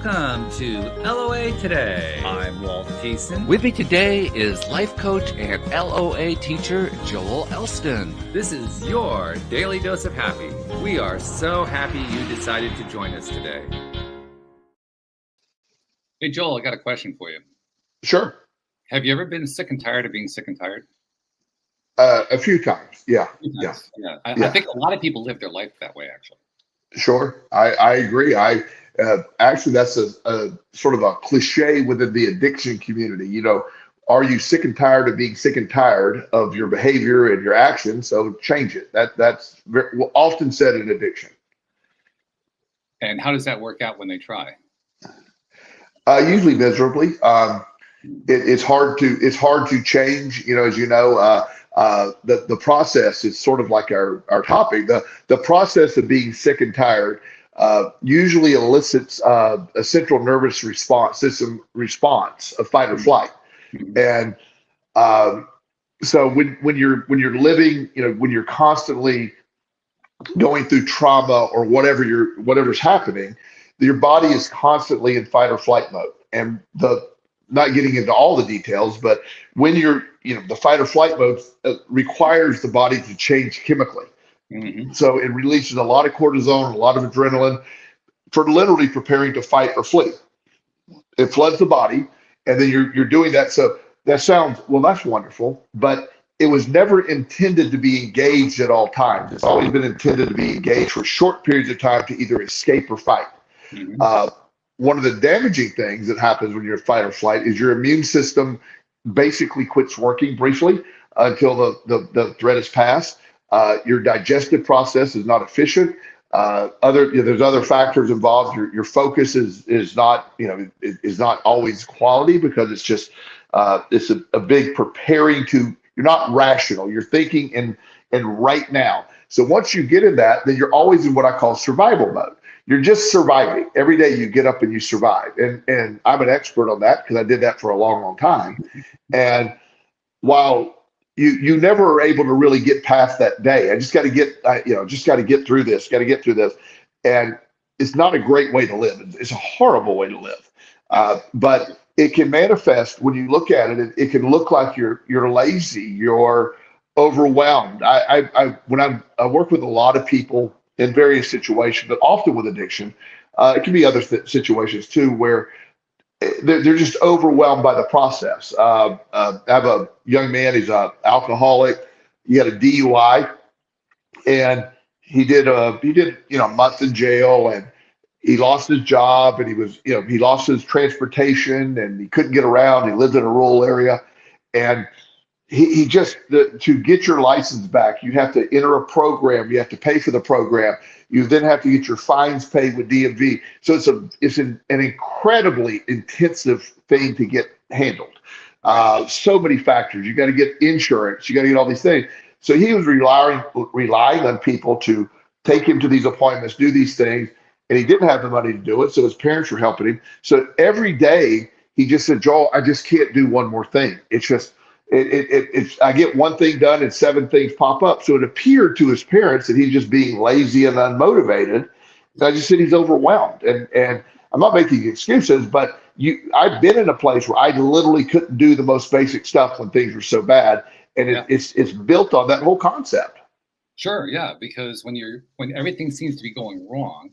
Welcome to LOA Today. I'm Walt Thiessen. With me today is life coach and LOA teacher Joel Elston. This is your daily dose of happy. We are so happy you decided to join us today. Hey, Joel, I got a question for you. Sure. Have you ever been sick and tired of being sick and tired? A few times. Yeah. I think a lot of people live their life that way, actually. Sure. I agree. Actually, that's a sort of a cliche within the addiction community. You know, are you sick and tired of being sick and tired of your behavior and your actions? So change it. That's often said in addiction. And how does that work out when they try? Usually miserably. It's hard to change. You know, as you know, the process is sort of like our topic. The process of being sick and tired usually elicits a central nervous system response of fight or flight. And so when you're living, you know, when you're constantly going through trauma or whatever's happening, your body is constantly in fight or flight mode. And not getting into all the details, but when the fight or flight mode requires the body to change chemically. Mm-hmm. So it releases a lot of cortisol, a lot of adrenaline for literally preparing to fight or flee. It floods the body, and then you're doing that. So that sounds, well, that's wonderful, but it was never intended to be engaged at all times. It's always been intended to be engaged for short periods of time to either escape or fight. Mm-hmm. One of the damaging things that happens when you're in fight or flight is your immune system basically quits working briefly until the threat is passed. Your digestive process is not efficient. There's other factors involved. Your focus is not always quality because it's just it's a big preparing to. You're not rational. You're thinking in right now. So once you get in that, then you're always in what I call survival mode. You're just surviving. Every day you get up and you survive. And I'm an expert on that because I did that for a long, long time. And while you never are able to really get past that day, I just got to get through this, And it's not a great way to live. It's a horrible way to live. But it can manifest when you look at it. It can look like you're lazy, you're overwhelmed. I work with a lot of people in various situations, but often with addiction. It can be other situations too, where they're just overwhelmed by the process. I have a young man, he's an alcoholic. He had a DUI, and he did a month in jail, and he lost his job, and he lost his transportation, and he couldn't get around. He lived in a rural area, and to get your license back, you have to enter a program. You have to pay for the program. You then have to get your fines paid with DMV. So it's an incredibly intensive thing to get handled. So many factors. You got to get insurance. You got to get all these things. So he was relying on people to take him to these appointments, do these things, and he didn't have the money to do it. So his parents were helping him. So every day he just said, "Joel, I just can't do one more thing. It's just." I get one thing done and seven things pop up. So it appeared to his parents that he's just being lazy and unmotivated. And I just said he's overwhelmed. And I'm not making excuses, but I've been in a place where I literally couldn't do the most basic stuff when things were so bad. And it's built on that whole concept. Sure, yeah, because when everything seems to be going wrong,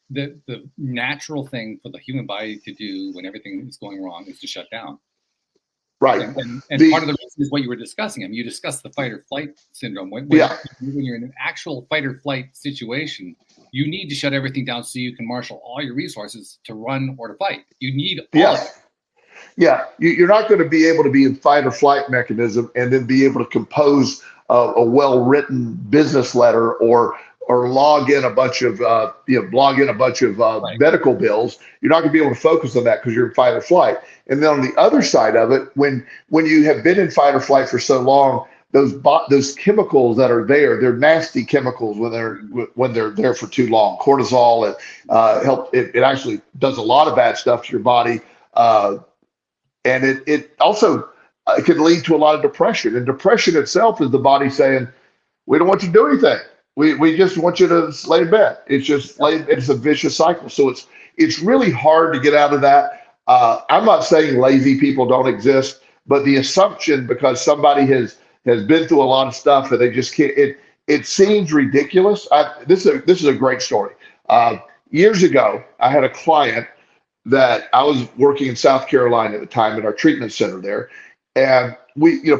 the natural thing for the human body to do when everything is going wrong is to shut down. Right. And part of the reason is what you were discussing. I mean, you discussed the fight or flight syndrome. When you're in an actual fight or flight situation, you need to shut everything down so you can marshal all your resources to run or to fight. You need all of it. Yeah. You're not going to be able to be in fight or flight mechanism and then be able to compose a well-written business letter or log in a bunch of medical bills. You're not going to be able to focus on that because you're in fight or flight. And then on the other side of it, when you have been in fight or flight for so long, those chemicals that are there, they're nasty chemicals when they're there for too long. Cortisol it actually does a lot of bad stuff to your body, and it also can lead to a lot of depression. And depression itself is the body saying, "We don't want you to do anything. we just want you to lay in bed. It's just it's a vicious cycle. So it's really hard to get out of that. I'm not saying lazy people don't exist, but the assumption because somebody has been through a lot of stuff and they just can't. It seems ridiculous. This is a great story. Years ago, I had a client that I was working in South Carolina at the time at our treatment center there. And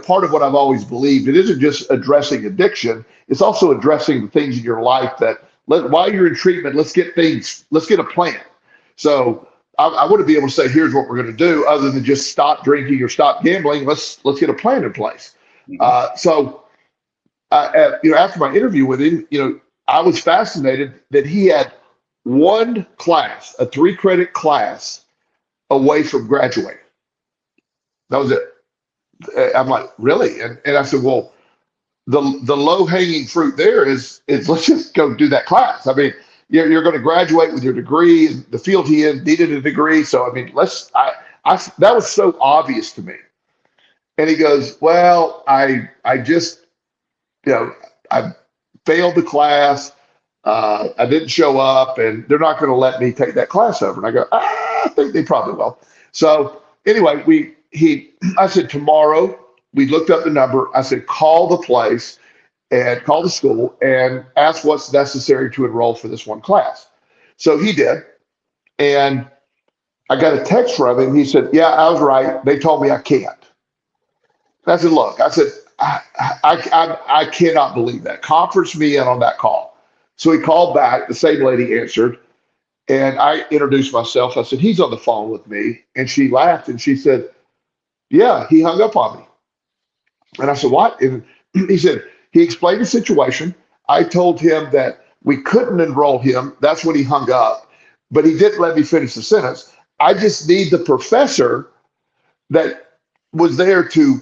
part of what I've always believed, it isn't just addressing addiction, it's also addressing the things in your life that while you're in treatment, let's get a plan. So I wouldn't be able to say, here's what we're going to do other than just stop drinking or stop gambling. Let's get a plan in place. So after my interview with him, I was fascinated that he had one class, a 3-credit class away from graduating. That was it. I'm like, really? And I said, well, the low hanging fruit there is let's just go do that class. I mean, you're going to graduate with your degree, and the field he in needed a degree. So, I mean, that was so obvious to me. And he goes, well, I just, I failed the class. I didn't show up and they're not going to let me take that class over. And I go, I think they probably will. So anyway, I said, tomorrow, we looked up the number. I said, call the place and call the school and ask what's necessary to enroll for this one class. So he did. And I got a text from him. He said, yeah, I was right. They told me I can't. And I said, look, I cannot believe that. Conference me in on that call. So he called back. The same lady answered. And I introduced myself. I said, he's on the phone with me. And she laughed and she said, yeah, he hung up on me. And I said, what? And he said, he explained the situation. I told him that we couldn't enroll him. That's when he hung up. But he didn't let me finish the sentence. I just need the professor that was there to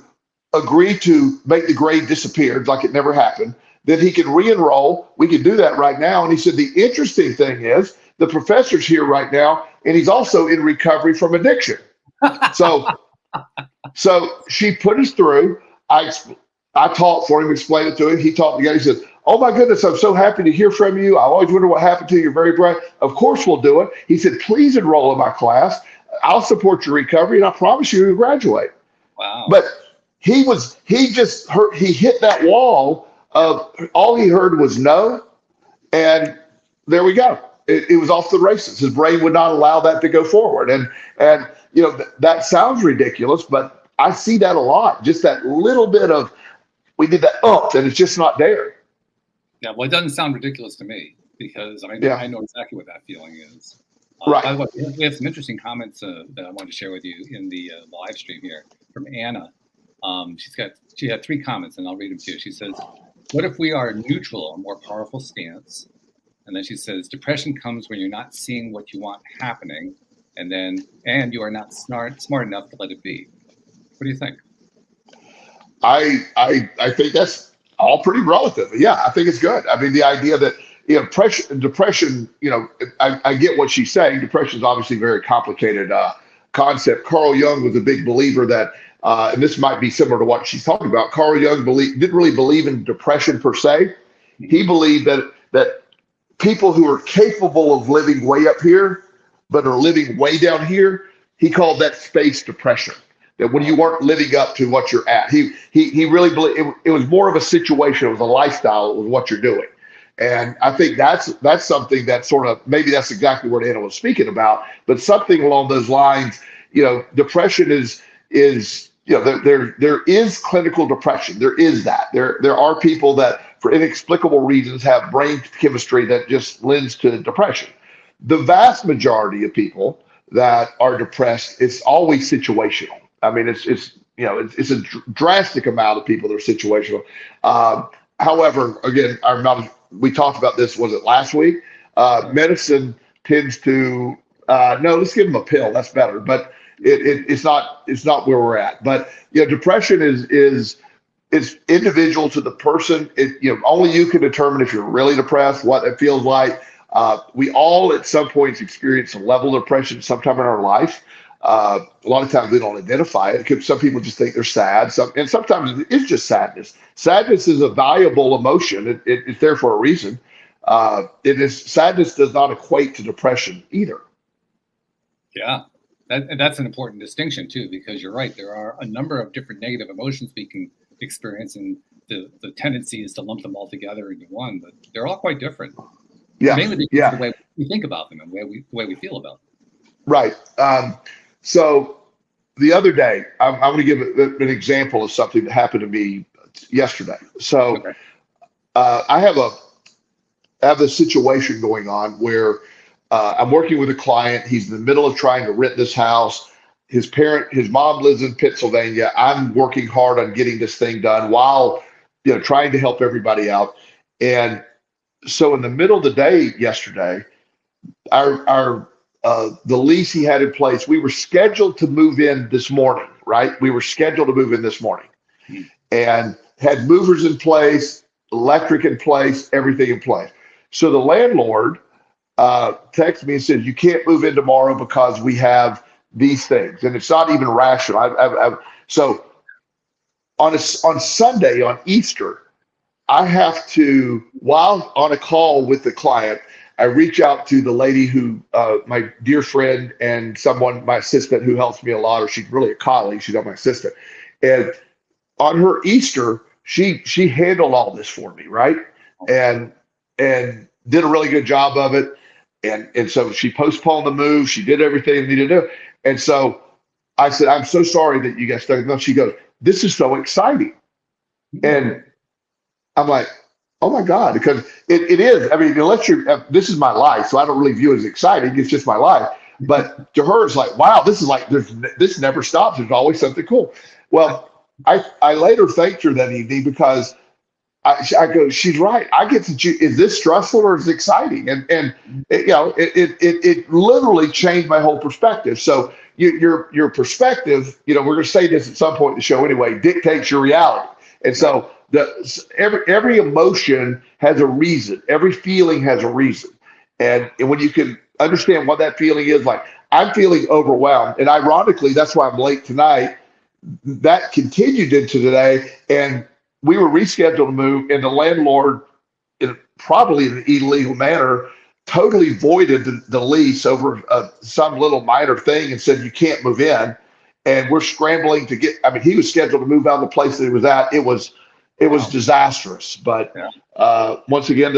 agree to make the grade disappear like it never happened. Then he can re-enroll. We can do that right now. And he said, the interesting thing is the professor's here right now, and he's also in recovery from addiction. So she put us through. I taught for him, explained it to him. He taught me again. He said, oh my goodness, I'm so happy to hear from you. I always wonder what happened to you. You're very bright. Of course we'll do it. He said, please enroll in my class. I'll support your recovery, and I promise you you'll graduate. Wow. But he hit that wall of all he heard was no. And there we go. It was off the races. His brain would not allow that to go forward. And that sounds ridiculous, but I see that a lot. Just that little bit of, we did that and it's just not there. Yeah, well, it doesn't sound ridiculous to me because I know exactly what that feeling is. Right. By the way, we have some interesting comments that I wanted to share with you in the live stream here from Anna. She had 3 comments, and I'll read them to you. She says, what if we are neutral, a more powerful stance? And then she says, depression comes when you're not seeing what you want happening, and you are not smart enough to let it be. What do you think? I think that's all pretty relative. Yeah, I think it's good. I mean, the idea that depression, I get what she's saying. Depression is obviously a very complicated concept. Carl Jung was a big believer that, and this might be similar to what she's talking about. Carl Jung didn't really believe in depression per se. He believed that people who are capable of living way up here, but are living way down here, he called that space depression. That when you weren't living up to what you're at, he really believed it was more of a situation. It was a lifestyle. It was what you're doing. And I think that's something that sort of, maybe that's exactly what Anna was speaking about, but something along those lines. Depression is there is clinical depression. There is that. There are people that for inexplicable reasons have brain chemistry that just lends to depression. The vast majority of people that are depressed, it's always situational. I mean, it's a drastic amount of people that are situational. However, again, we talked about this, was it last week? Medicine tends to, no, let's give them a pill. That's better. But it's not where we're at. But depression is individual to the person. Only you can determine if you're really depressed, what it feels like. We all at some points experience a level of depression sometime in our life. A lot of times they don't identify it because some people just think they're sad. And sometimes it's just sadness. Sadness is a valuable emotion. It's there for a reason. Sadness does not equate to depression either. Yeah, that's an important distinction too, because you're right. There are a number of different negative emotions we can experience, and the tendency is to lump them all together into one, but they're all quite different. Yeah, mainly because of the way we think about them and the way we feel about them. Right. So the other day, I'm going to give an example of something that happened to me yesterday. So Okay. I have a situation going on where I'm working with a client. He's in the middle of trying to rent this house. His mom lives in Pennsylvania. I'm working hard on getting this thing done while, trying to help everybody out. And so in the middle of the day yesterday, the lease he had in place, we were scheduled to move in this morning, right? We were scheduled to move in this morning and had movers in place, electric in place, everything in place. So the landlord texted me and said, you can't move in tomorrow because we have these things. And it's not even rational. So on Sunday, on Easter, I have to, while on a call with the client, I reach out to the lady who, my dear friend and my assistant who helps me a lot, or she's really a colleague, she's not my assistant. And on her Easter, she handled all this for me, right? And did a really good job of it. And so she postponed the move. She did everything needed to do. And so I said, I'm so sorry that you guys stuck. No, she goes, this is so exciting. And I'm like, oh my God, because it is. I mean, this is my life, so I don't really view it as exciting. It's just my life. But to her, it's like, wow, this never stops. There's always something cool. Well, I later thanked her that evening because I go, she's right. I get to choose, is this stressful or is it exciting? And it literally changed my whole perspective. So your perspective, we're going to say this at some point in the show anyway, dictates your reality. And so every emotion has a reason. Every feeling has a reason. And when you can understand what that feeling is, like I'm feeling overwhelmed. And ironically, that's why I'm late tonight. That continued into today. And we were rescheduled to move, and the landlord, probably in an illegal manner, totally voided the lease over some little minor thing and said, you can't move in. And we're scrambling to he was scheduled to move out of the place that he was at. It was disastrous. But once again,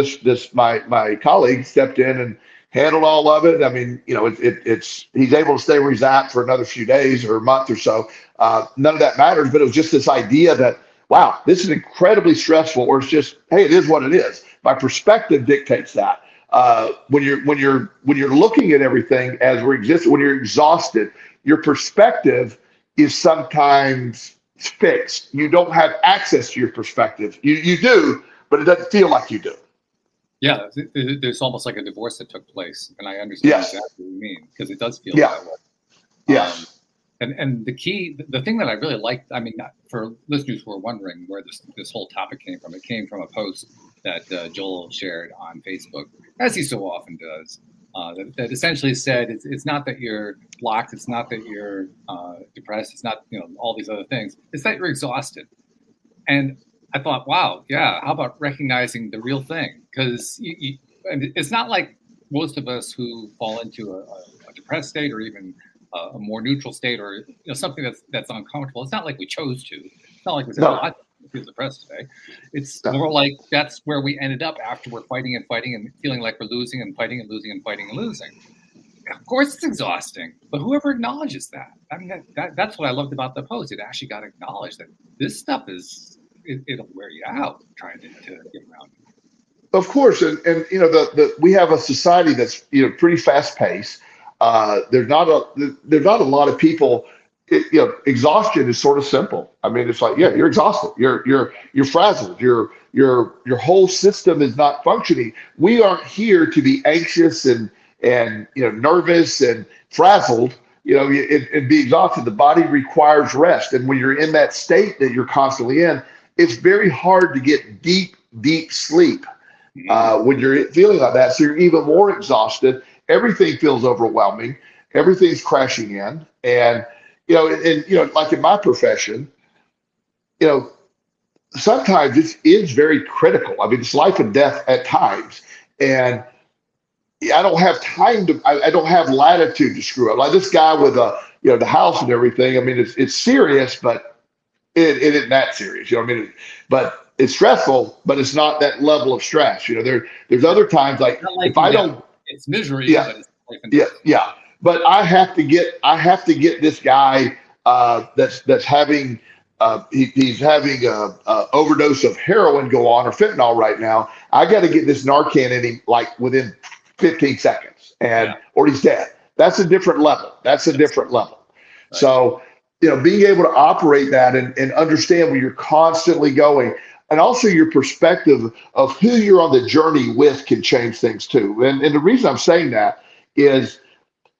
my colleague stepped in and handled all of it. I mean, he's able to stay where he's at for another few days or a month or so. None of that matters, but it was just this idea that, wow, this is incredibly stressful, or it's just, hey, it is what it is. My perspective dictates that. When you're looking at everything as we're existing, when you're exhausted, your perspective is sometimes fixed. You don't have access to your perspective. You do, but it doesn't feel like you do. Yeah, there's almost like a divorce that took place, and I understand exactly what you mean, because it does feel that way. Yes. And the thing that I really liked, I mean, for listeners who are wondering where this whole topic came from, it came from a post that Joel shared on Facebook, as he so often does, that essentially said it's not that you're blocked, it's not that you're depressed, it's not all these other things, it's that you're exhausted. And I thought, wow, yeah, how about recognizing the real thing? Because and it's not like most of us who fall into a depressed state or even a more neutral state, or something that's uncomfortable. It's not like we chose to. It's not like we said, I feel depressed today. It's more like that's where we ended up after we're fighting and fighting and feeling like we're losing and fighting and losing and fighting and losing. Of course, it's exhausting, but whoever acknowledges that, I mean, that's what I loved about the post. It actually got acknowledged that this stuff it'll wear you out trying to get around it. Of course, and we have a society that's pretty fast paced. There's not a lot of people. Exhaustion is sort of simple. I mean, it's like, yeah, you're exhausted. You're frazzled. Your whole system is not functioning. We aren't here to be anxious and nervous and frazzled. And be exhausted. The body requires rest, and when you're in that state that you're constantly in, it's very hard to get deep sleep when you're feeling like that. So you're even more exhausted. Everything feels overwhelming. everything's crashing in. And, like in my profession, sometimes it is very critical. I mean, it's life and death at times. And I don't have time I don't have latitude to screw up. Like this guy with the house and everything. I mean, it's serious, but it isn't that serious. You know what I mean? But it's stressful, but it's not that level of stress. There's other times like if I don't, it's misery. Yeah, but it's life and death. yeah. But I have to get this guy that's having he's having a overdose of heroin go on or fentanyl right now. I got to get this Narcan in him like within 15 seconds, or he's dead. That's a different level. Right. So, being able to operate that and understand where you're constantly going, and also your perspective of who you're on the journey with can change things too. And the reason I'm saying that is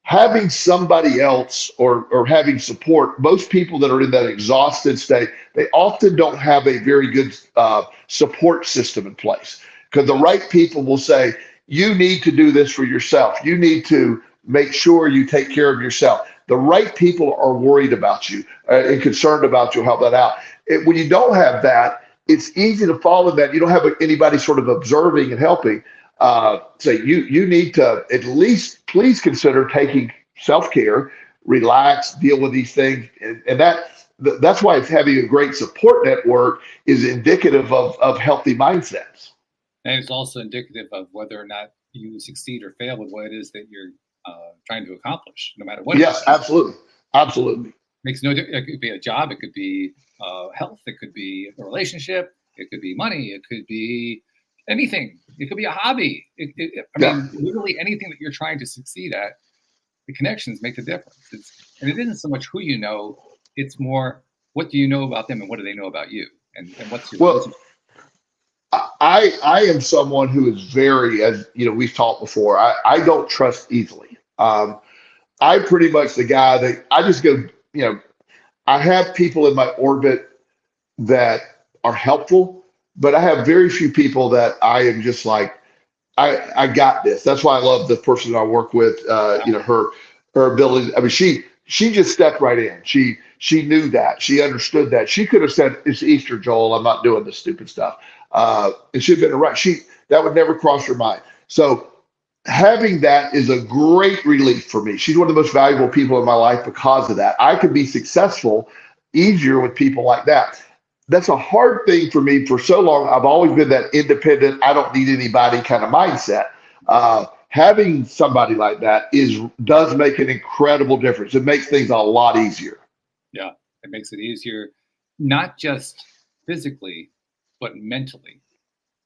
having somebody else or having support. Most people that are in that exhausted state, they often don't have a very good support system in place, because the right people will say, you need to do this for yourself. You need to make sure you take care of yourself. The right people are worried about you and concerned about you. Help that out. When you don't have that, it's easy to fall in that. You don't have anybody sort of observing and helping. Say you need to at least please consider taking self-care, relax, deal with these things. And that's why having a great support network is indicative of healthy mindsets. And it's also indicative of whether or not you succeed or fail with what it is that you're trying to accomplish, no matter what. Yes, absolutely. Makes no difference. It could be a job. It could be health. It could be a relationship. It could be money. It could be anything. It could be a hobby. I mean, literally anything that you're trying to succeed at, the connections make the difference. And it isn't so much who you know. It's more, what do you know about them and what do they know about you? And what's your I am someone who is very, as we've talked before, I don't trust easily. I'm pretty much the guy that I just go, I have people in my orbit that are helpful, but I have very few people that I am just like, I got this. That's why I love the person I work with, her ability. I mean, she just stepped right in. She knew that. She understood that. She could have said, it's Easter, Joel, I'm not doing this stupid stuff. And she'd been right. That would never cross her mind. So having that is a great relief for me. She's one of the most valuable people in my life because of that. I could be successful easier with people like that. That's a hard thing for me. For so long, I've always been that independent, I don't need anybody kind of mindset. Having somebody like that does make an incredible difference. It makes things a lot easier. Yeah, it makes it easier, not just physically, but mentally.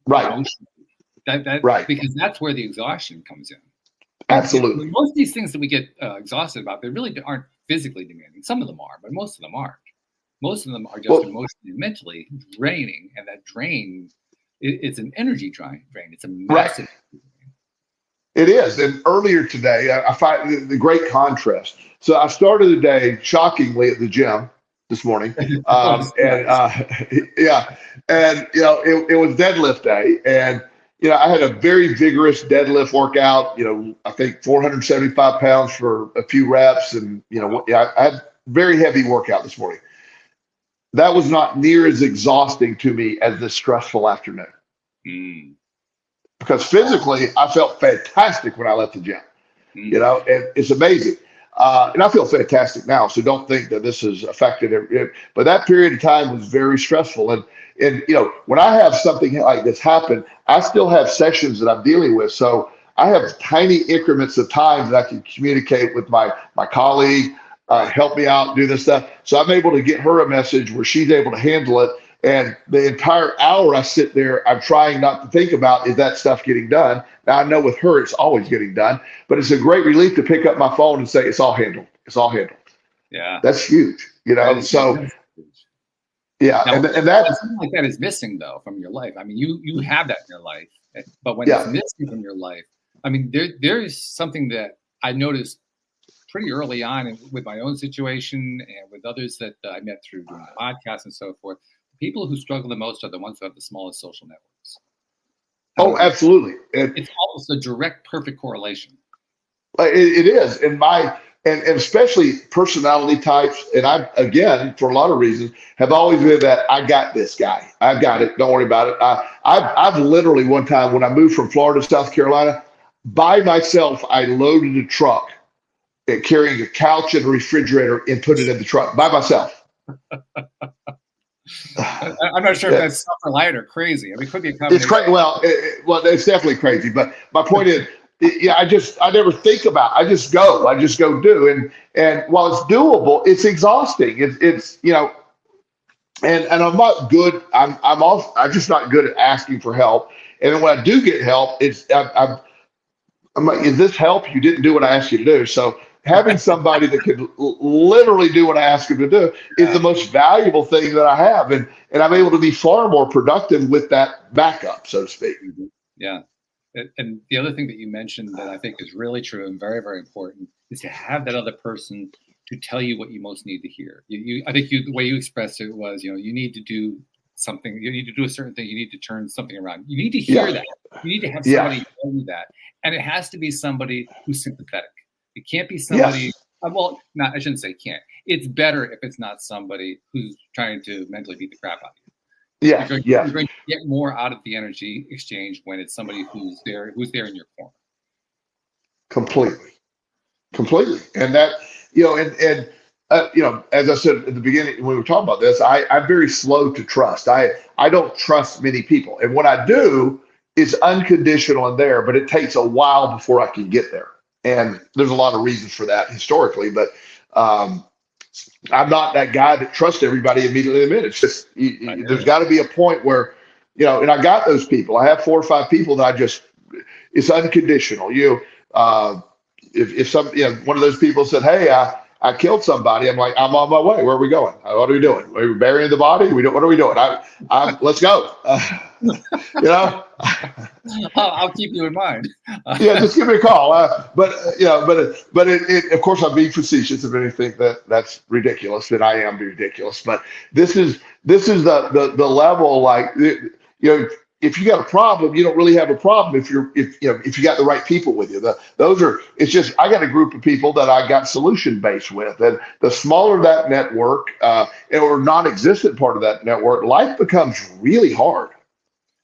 Right. Emotionally. Right. Because that's where the exhaustion comes in. Absolutely. Most of these things that we get exhausted about, they really aren't physically demanding. Some of them are, but most of them aren't. Most of them are just emotionally and mentally draining, and that drain, it's an energy drain. It's a massive drain. It is. And earlier today, I find the great contrast. So I started the day shockingly at the gym this morning, it was deadlift day, and I had a very vigorous deadlift workout. I think 475 pounds for a few reps, and I had very heavy workout this morning. That was not near as exhausting to me as this stressful afternoon. Because physically, I felt fantastic when I left the gym. And it's amazing. And I feel fantastic now, so don't think that this has affected it. But that period of time was very stressful. And when I have something like this happen, I still have sessions that I'm dealing with. So I have tiny increments of time that I can communicate with my colleague, help me out, do this stuff. So I'm able to get her a message where she's able to handle it. And the entire hour I sit there, I'm trying not to think about, is that stuff getting done? Now, I know with her, it's always getting done, but it's a great relief to pick up my phone and say, it's all handled. It's all handled. Yeah. That's huge, so yeah. Now, and that something like that is missing though from your life. I mean, you have that in your life, but when it's missing from your life, I mean, there is something that I noticed pretty early on with my own situation and with others that I met through doing the podcast and so forth. People who struggle the most are the ones who have the smallest social networks. Oh, absolutely. It's almost a direct, perfect correlation. It is. And and especially personality types. And I, again, for a lot of reasons, have always been that I got this guy. I've got it. Don't worry about it. I've literally one time when I moved from Florida to South Carolina, by myself, I loaded a truck carrying a couch and a refrigerator and put it in the truck by myself. I'm not sure if that's self-reliant or crazy. I mean, it could be a combination. It's crazy. Well, it's definitely crazy. But my point is, I never think about it. I just go do. And while it's doable, it's exhausting. It's and I'm not good. I'm just not good at asking for help. And then when I do get help, I'm like, is this help? You didn't do what I asked you to do. So having somebody that can literally do what I ask them to do is the most valuable thing that I have. And I'm able to be far more productive with that backup, so to speak. Yeah. And the other thing that you mentioned that I think is really true and very, very important is to have that other person to tell you what you most need to hear. I think the way you expressed it was, you need to do something. You need to do a certain thing. You need to turn something around. You need to hear that. You need to have somebody tell you that. And it has to be somebody who's sympathetic. It can't be somebody, I shouldn't say can't. It's better if it's not somebody who's trying to mentally beat the crap out of you. You're going to get more out of the energy exchange when it's somebody who's there in your corner. Completely. And that, as I said at the beginning, when we were talking about this, I'm very slow to trust. I don't trust many people. And when I do, it's unconditional in there, but it takes a while before I can get there. And there's a lot of reasons for that historically, but I'm not that guy that trusts everybody immediately in a minute. It's just, there's got to be a point where, and I got those people. I have 4 or 5 people that it's unconditional. If some, one of those people said, hey, I killed somebody. I'm like, I'm on my way. Where are we going? What are we doing? Are we burying the body? What are we doing? Let's go. I'll keep you in mind. Just give me a call. But of course I'm being facetious if anything that's ridiculous, and I am ridiculous. But this is the level, like, if you got a problem, you don't really have a problem if you got the right people with you. It's just, I got a group of people that I got solution based with, and the smaller that network or non-existent part of that network, life becomes really hard.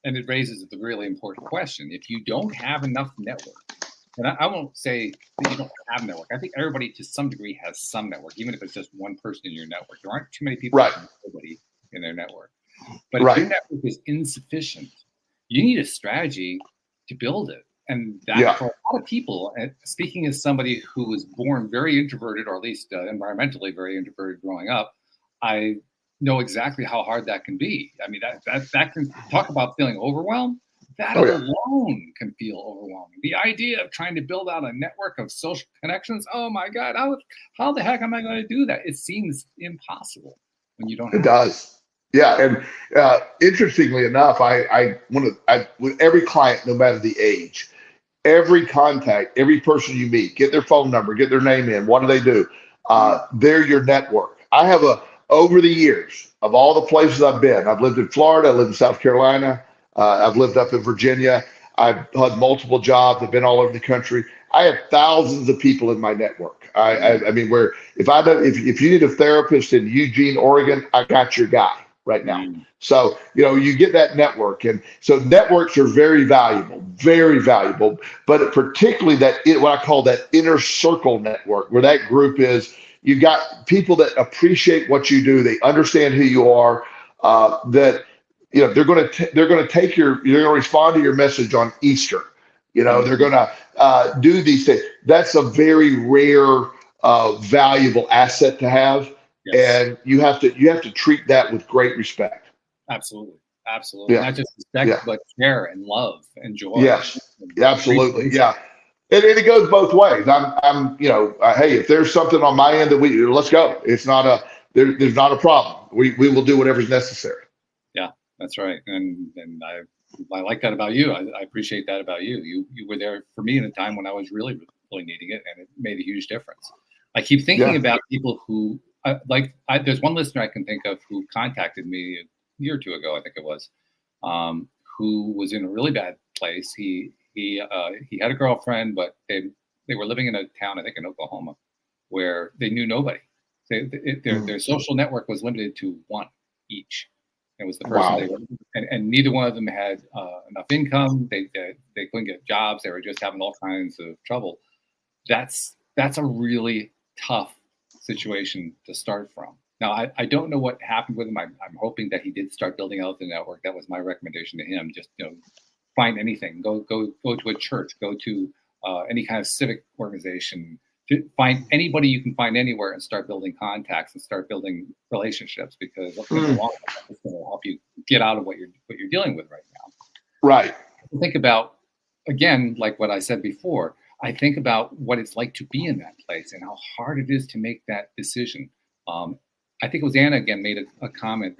And it raises the really important question: if you don't have enough network, and I won't say that you don't have network. I think everybody to some degree has some network, even if it's just one person in your network. There aren't too many people, everybody in their network. But if your network is insufficient, you need a strategy to build it. And that for a lot of people, and speaking as somebody who was born very introverted, or at least environmentally very introverted growing up, I know exactly how hard that can be. I mean, that can talk about feeling overwhelmed. That alone can feel overwhelming. The idea of trying to build out a network of social connections, oh my God, how the heck am I going to do that? It seems impossible when you don't have it. Does. Yeah, and interestingly enough, with every client, no matter the age, every contact, every person you meet, get their phone number, get their name in. What do they do? They're your network. I have over the years of all the places I've been, I've lived in Florida, I lived in South Carolina, I've lived up in Virginia, I've had multiple jobs, I've been all over the country. I have thousands of people in my network. I mean, if you need a therapist in Eugene, Oregon, I got your guy right now. So, you get that network. And so networks are very valuable, but particularly what I call that inner circle network, where that group is, you've got people that appreciate what you do. They understand who you are, that, they're going to respond to your message on Easter. They're going to do these things. That's a very rare, valuable asset to have. Yes. And you have to treat that with great respect. Absolutely. Yeah. Not just respect, but care and love and joy. Yes, absolutely. Yeah. And it goes both ways. Hey, if there's something on my end that let's go. It's not there's not a problem. We will do whatever's necessary. Yeah, that's right. And I like that about you. I appreciate that about you. You were there for me in a time when I was really, really needing it, and it made a huge difference. I keep thinking about people who, there's one listener I can think of who contacted me a year or two ago, I think it was, who was in a really bad place. He had a girlfriend, but they were living in a town, I think in Oklahoma, where they knew nobody. Their social network was limited to one each. It was the person they were, and neither one of them had enough income. They couldn't get jobs. They were just having all kinds of trouble. That's a really tough situation to start from. Now, I don't know what happened with him. I'm hoping that he did start building out the network. That was my recommendation to him. Just find anything. Go to a church. Go to any kind of civic organization. Find anybody you can find anywhere and start building contacts and start building relationships, because it's going to help you get out of what you're dealing with right now. Right. Think about, again, like what I said before, I think about what it's like to be in that place and how hard it is to make that decision. I think it was Anna again made a comment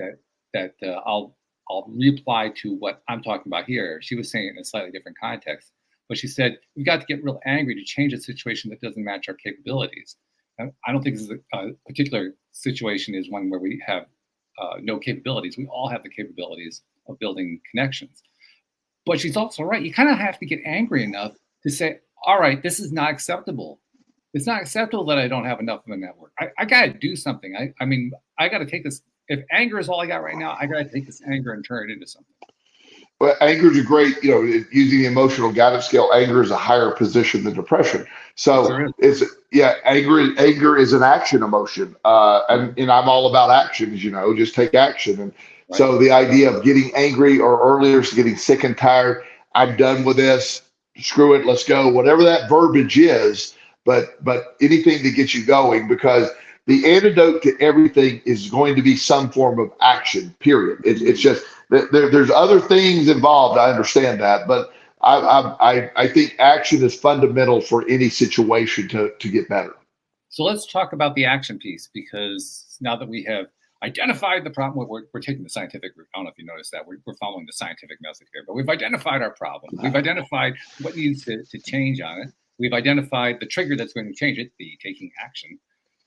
that I'll reapply to what I'm talking about here. She was saying it in a slightly different context. But she said, we've got to get real angry to change a situation that doesn't match our capabilities. I don't think this is a particular situation is one where we have no capabilities. We all have the capabilities of building connections. But she's also right. You kind of have to get angry enough to say, all right, this is not acceptable. It's not acceptable that I don't have enough of a network. I got to do something. I mean, I got to take this. If anger is all I got right now, I got to take this anger and turn it into something. Well, anger is a great, using the emotional guidance scale, anger is a higher position than depression. So anger is an action emotion. And I'm all about actions, just take action. And so the idea of getting angry, or earlier getting sick and tired, I'm done with this, screw it, let's go, whatever that verbiage is, but anything that gets you going, because the antidote to everything is going to be some form of action, period. It's just, there's other things involved. I understand that, but I think action is fundamental for any situation to get better. So let's talk about the action piece, because now that we have identified the problem, we're taking the scientific route. I don't know if you noticed that. We're following the scientific method here, but we've identified our problem. We've identified what needs to change on it. We've identified the trigger that's going to change it, the taking action.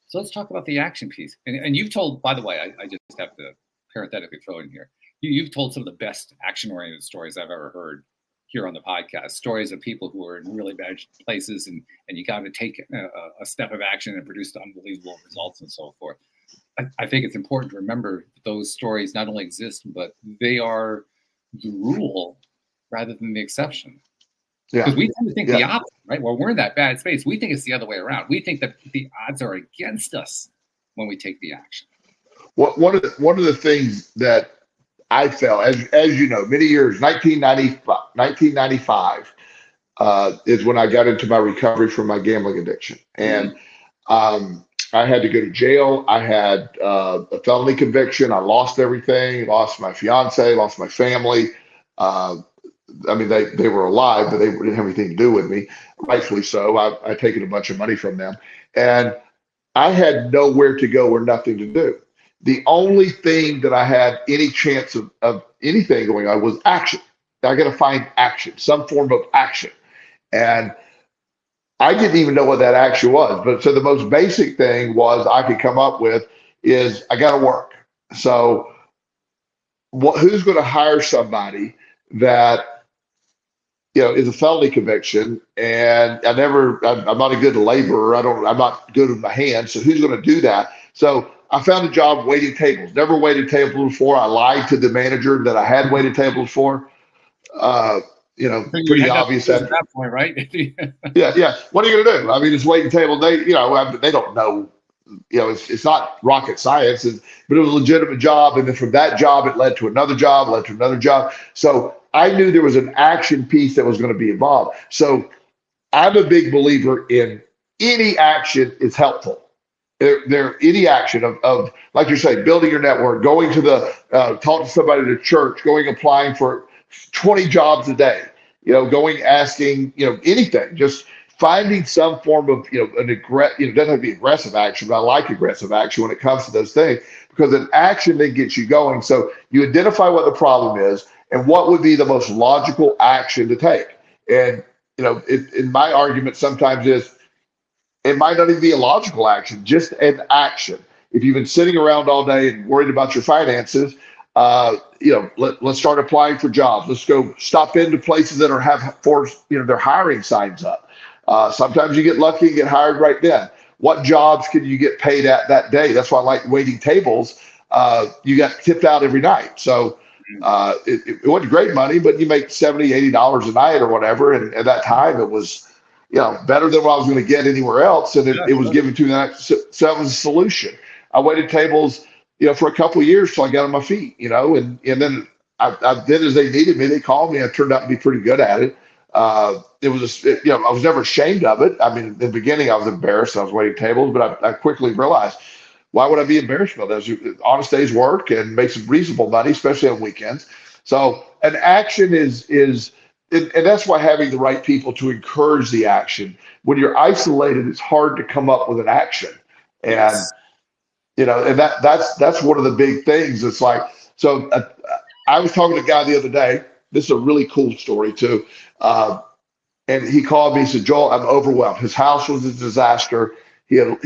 So let's talk about the action piece. And you've told, by the way, I just have to parenthetically throw in here, you've told some of the best action-oriented stories I've ever heard here on the podcast, stories of people who are in really bad places and you got to take a step of action and produce unbelievable results and so forth. I think it's important to remember that those stories not only exist, but they are the rule rather than the exception. Because we tend to think the opposite, right? Well, we're in that bad space. We think it's the other way around. We think that the odds are against us when we take the action. One of the things that I felt, as you know, many years, 1995 is when I got into my recovery from my gambling addiction. And I had to go to jail. I had a felony conviction. I lost everything, lost my fiance, lost my family. I mean, they were alive, but they didn't have anything to do with me, rightfully so. I'd taken a bunch of money from them. And I had nowhere to go or nothing to do. The only thing that I had any chance of anything going on was action. I got to find action, some form of action. And I didn't even know what that action was. But so the most basic thing was I could come up with is I got to work. So who's going to hire somebody that is a felony conviction, and I'm not a good laborer. I'm not good with my hands. So who's going to do that? So I found a job waiting tables. Never waited tables before. I lied to the manager that I had waited tables for. Pretty obvious at that point, right? Yeah. What are you going to do? I mean, it's waiting table. They don't know. It's not rocket science, but it was a legitimate job. And then from that job, it led to another job, So I knew there was an action piece that was going to be involved. So I'm a big believer in any action is helpful. Any action of like you say, building your network, going to talk to somebody at a church, applying for 20 jobs a day, going asking, anything, just finding some form of, it doesn't have to be aggressive action, but I like aggressive action when it comes to those things, because an action that gets you going. So you identify what the problem is and what would be the most logical action to take. And, in my argument sometimes it might not even be a logical action, just an action. If you've been sitting around all day and worried about your finances, let's start applying for jobs. Let's go stop into places that have their hiring signs up. Sometimes you get lucky and get hired right then. what jobs can you get paid at that day? That's why I like waiting tables. You got tipped out every night. So it wasn't great money, but you make $70, $80 a night or whatever. And at that time, it was, better than what I was going to get anywhere else. And it was given to me. So that was a solution. I waited tables, for a couple of years till I got on my feet, and then I did as they needed me. They called me. I turned out to be pretty good at it. I was never ashamed of it. I mean, in the beginning, I was embarrassed. I was waiting tables, but I quickly realized, why would I be embarrassed about that? Honest day's work and make some reasonable money, especially on weekends. So an action and that's why having the right people to encourage the action. When you're isolated, it's hard to come up with an action. And, and that's one of the big things. It's like, so I was talking to a guy the other day. This is a really cool story too. And he called me and said, Joel, I'm overwhelmed. His house was a disaster. He had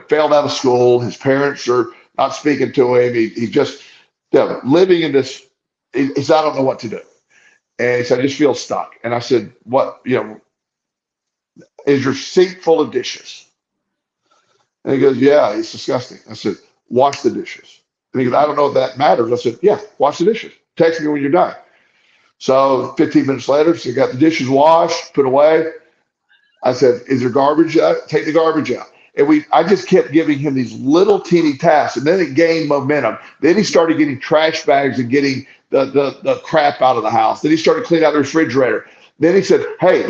failed out of school. His parents are not speaking to him. He just living in this. He said, I don't know what to do. And he said, I just feel stuck. And I said, what, is your sink full of dishes? And he goes, yeah, it's disgusting. I said, wash the dishes. And he goes, I don't know if that matters. I said, yeah, wash the dishes. Text me when you're done. So 15 minutes later, so you got the dishes washed, put away. I said, is there garbage out? Take the garbage out. And I just kept giving him these little teeny tasks, and then it gained momentum. Then he started getting trash bags and getting the crap out of the house. Then he started cleaning out the refrigerator. Then he said, hey,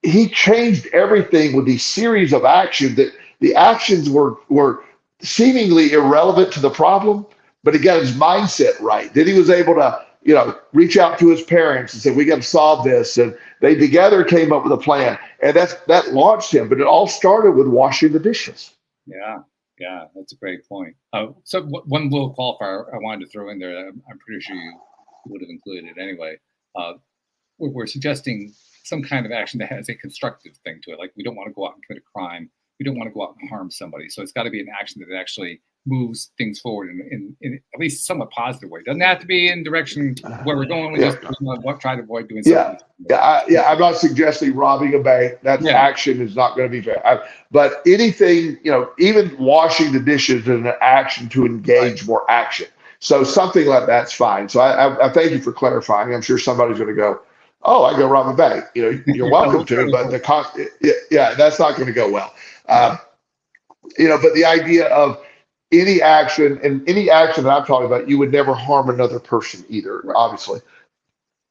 he changed everything with these series of actions that the actions were seemingly irrelevant to the problem, but he got his mindset right. Then he was able to, reach out to his parents and say, we got to solve this. And they together came up with a plan. And that launched him. But it all started with washing the dishes. Yeah, that's a great point. So one little qualifier I wanted to throw in there, I'm pretty sure you would have included it anyway. We're suggesting some kind of action that has a constructive thing to it. Like, we don't want to go out and commit a crime. We don't want to go out and harm somebody. So it's got to be an action that actually moves things forward in at least somewhat positive way. Doesn't have to be in direction where we're going. We just try to avoid doing something. I'm not suggesting robbing a bank. That action is not going to be fair. But anything, even washing the dishes is an action to engage more action. So something like that's fine. So I thank you for clarifying. I'm sure somebody's going to go, oh, I go rob a bank. You're welcome to, but that's not going to go well. But the idea of any action that I'm talking about, you would never harm another person either. Right. Obviously,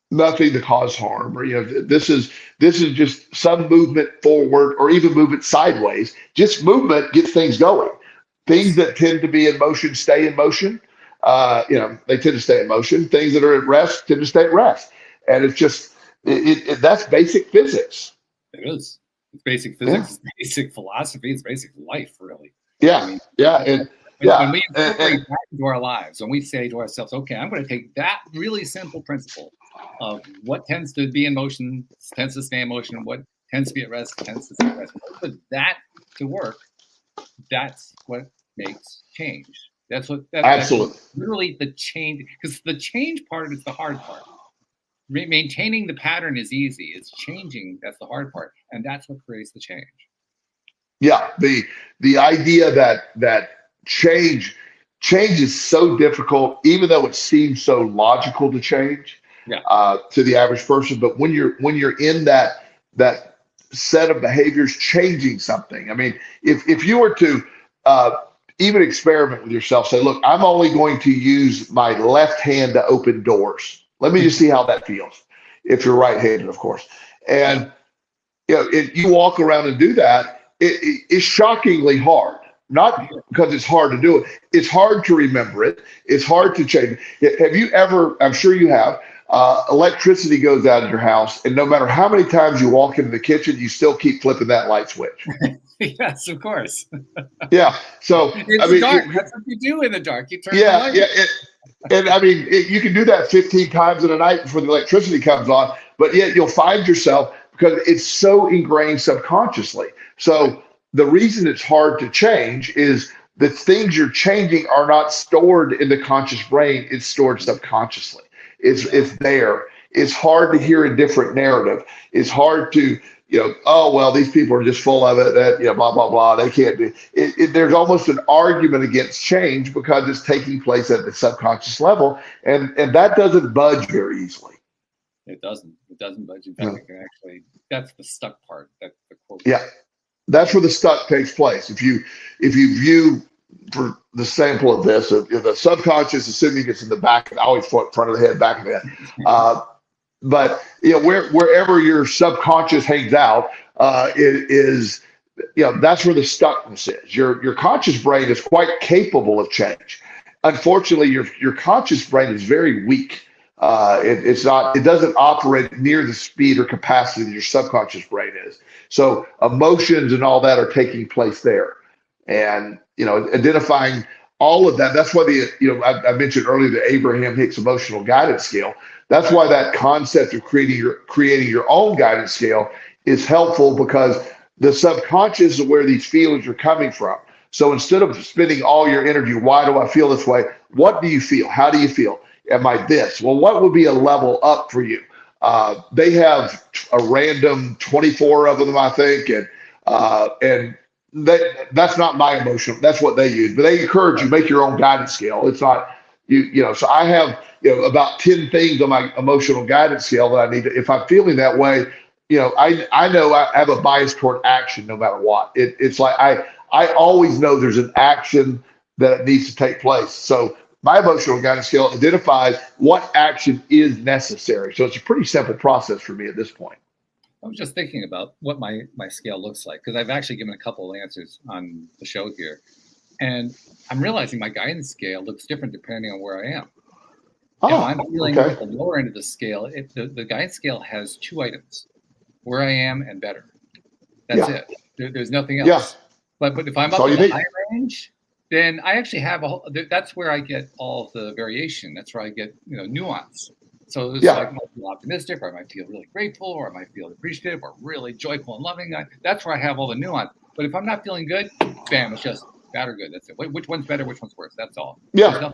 nothing to cause harm, or this is just some movement forward, or even movement sideways. Just movement gets things going. Things that tend to be in motion stay in motion. They tend to stay in motion. Things that are at rest tend to stay at rest. And it's just that's basic physics. It is. It's basic physics. It's basic philosophy. It's basic life, really. When we incorporate that into our lives, when we say to ourselves, okay, I'm going to take that really simple principle of what tends to be in motion, tends to stay in motion, what tends to be at rest, tends to stay at rest. Put that to work. That's what makes change. Absolutely. That's literally the change, because the change part is the hard part. Maintaining the pattern is easy. It's changing that's the hard part, and that's what creates the change. Yeah, the idea that change is so difficult, even though it seems so logical to change to the average person. But when you're in that set of behaviors, changing something. I mean, if you were to even experiment with yourself, say, look, I'm only going to use my left hand to open doors. Let me just see how that feels. If you're right-handed, of course. And if you walk around and do that, it's shockingly hard. Not because it's hard to do it. It's hard to remember it. It's hard to change. Have you ever, I'm sure you have, electricity goes out in your house, and no matter how many times you walk into the kitchen, you still keep flipping that light switch. Yes, of course. So in the dark. That's what you do in the dark. You turn the light. And I mean, you can do that 15 times in a night before the electricity comes on, but yet you'll find yourself, because it's so ingrained subconsciously. So the reason it's hard to change is the things you're changing are not stored in the conscious brain. It's stored subconsciously. It's there. It's hard to hear a different narrative. It's hard to oh, well, these people are just full of it, that, blah, blah, blah. They can't do it. There's almost an argument against change because it's taking place at the subconscious level. And that doesn't budge very easily. It doesn't budge. In fact, it can actually, that's the stuck part. That's the quote. Yeah. That's where the stuck takes place. If you view, for the sample of this, if the subconscious, assuming it's in the back, I always put front of the head, back of the head. But wherever your subconscious hangs out, it is, that's where the stuckness is. Your conscious brain is quite capable of change. Unfortunately, your conscious brain is very weak. It doesn't operate near the speed or capacity that your subconscious brain is. So emotions and all that are taking place there. And, identifying all of that. That's why I mentioned earlier the Abraham Hicks emotional guidance scale. That's why that concept of creating your own guidance scale is helpful, because the subconscious is where these feelings are coming from. So instead of spending all your energy, why do I feel this way? What do you feel? How do you feel? Am I this? Well, what would be a level up for you? They have a random 24 of them, I think, and that's not my emotion. That's what they use, but they encourage you make your own guidance scale. It's not So I have about 10 things on my emotional guidance scale that I need to. If I'm feeling that way, I know I have a bias toward action no matter what. It's like I always know there's an action that needs to take place. So my emotional guidance scale identifies what action is necessary. So it's a pretty simple process for me at this point. I was just thinking about what my scale looks like, because I've actually given a couple of answers on the show here. And I'm realizing my guidance scale looks different depending on where I am. If I'm feeling at the lower end of the scale, the guidance scale has 2 items: where I am and better. That's it. There's nothing else. Yeah. But if I'm up in the high range, then I actually have that's where I get all the variation. That's where I get nuance. So it's like I might feel optimistic, or I might feel really grateful, or I might feel appreciative, or really joyful and loving. That's where I have all the nuance. But if I'm not feeling good, bam, it's just bad or good. That's it. Which one's better? Which one's worse? That's all. Yeah,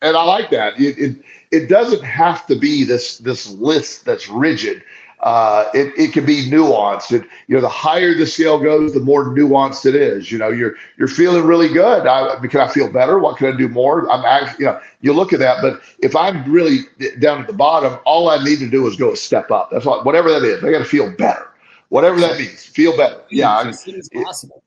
and I like that. It doesn't have to be this list that's rigid. It can be nuanced. The higher the scale goes, the more nuanced it is. You're feeling really good. Can I feel better? What can I do more? I'm actually, you look at that. But if I'm really down at the bottom, all I need to do is go a step up. That's whatever that is. I got to feel better. Whatever that means, feel better. Yeah, as soon as possible.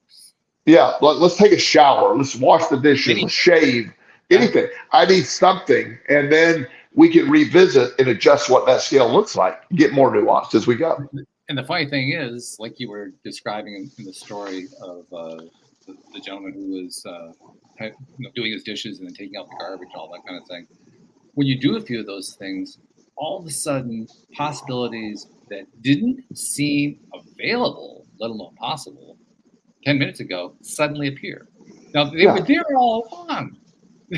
Yeah, let's take a shower. Let's wash the dishes. Let's shave. Anything. I need something, and then we can revisit and adjust what that scale looks like, get more nuanced as we go. And the funny thing is, like you were describing in the story of the gentleman who was doing his dishes and then taking out the garbage and all that kind of thing. When you do a few of those things, all of a sudden, possibilities that didn't seem available, let alone possible, 10 minutes ago, suddenly appear. Now, they were there all along.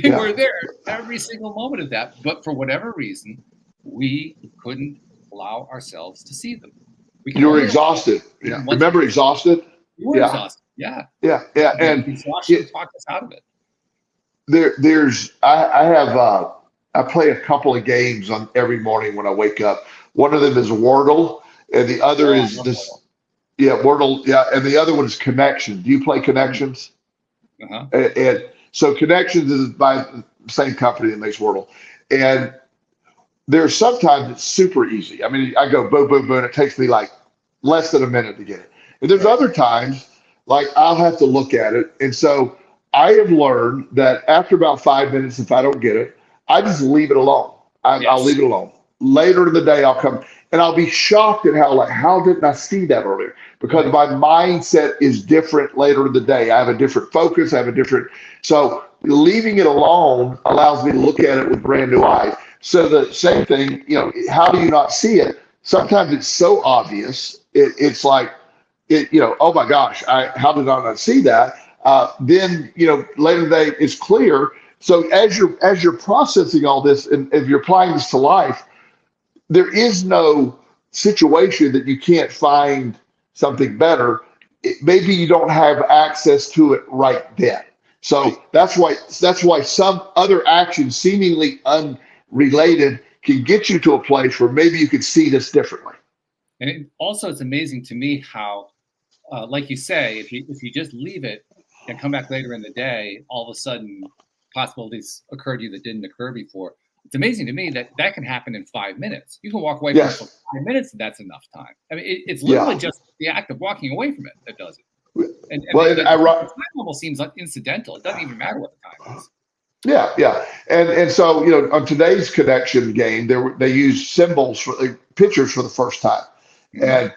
They were there every single moment of that. But for whatever reason, we couldn't allow ourselves to see them. You were exhausted. Yeah. Remember exhausted? You were exhausted. Yeah. Yeah. And exhaustion talked us out of it. I play a couple of games on every morning when I wake up. One of them is Wordle, and the other is this. Yeah, Wordle. Yeah, and the other one is Connections. Do you play Connections? Uh-huh. And so Connections is by the same company that makes Wordle. And there's sometimes it's super easy. I mean, I go boom, boom, boom. It takes me like less than a minute to get it. And there's other times like I'll have to look at it. And so I have learned that after about 5 minutes, if I don't get it, I just leave it alone. I'll leave it alone. Later in the day, I'll come and I'll be shocked at how didn't I see that earlier? Because my mindset is different later in the day. I have a different focus. So leaving it alone allows me to look at it with brand new eyes. So the same thing, how do you not see it? Sometimes it's so obvious. It's like, oh my gosh, how did I not see that? Then, later in the day it's clear. So as you're processing all this, and if you're applying this to life, there is no situation that you can't find something better. Maybe you don't have access to it right then. So that's why some other actions seemingly unrelated can get you to a place where maybe you could see this differently. And also, it's amazing to me how, like you say, if you just leave it and come back later in the day, all of a sudden possibilities occur to you that didn't occur before. It's amazing to me that that can happen in 5 minutes. You can walk away from it for 5 minutes, and that's enough time. I mean, it's literally just the act of walking away from it that does it. And the time almost seems like incidental. It doesn't even matter what the time is. Yeah. And so, on today's connection game, they use symbols for pictures for the first time. Mm-hmm. And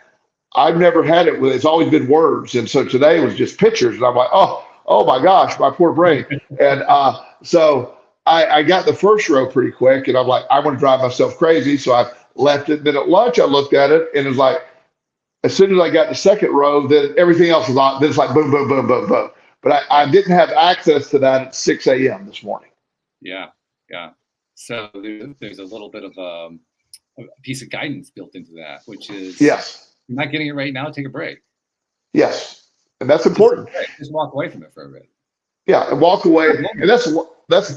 I've never had it it's always been words. And so today was just pictures. And I'm like, oh my gosh, my poor brain. And so I got the first row pretty quick, and I'm like, I want to drive myself crazy. So I left it. Then at lunch, I looked at it, and it was like, as soon as I got the second row, then everything else was on. Then it's like boom, boom, boom, boom, boom. But I didn't have access to that at 6 a.m. this morning. Yeah. So there's a little bit of a piece of guidance built into that, which is, yes, you're not getting it right now, take a break. Yes, and that's important. Just walk away from it for a bit. Yeah, and walk away. And that's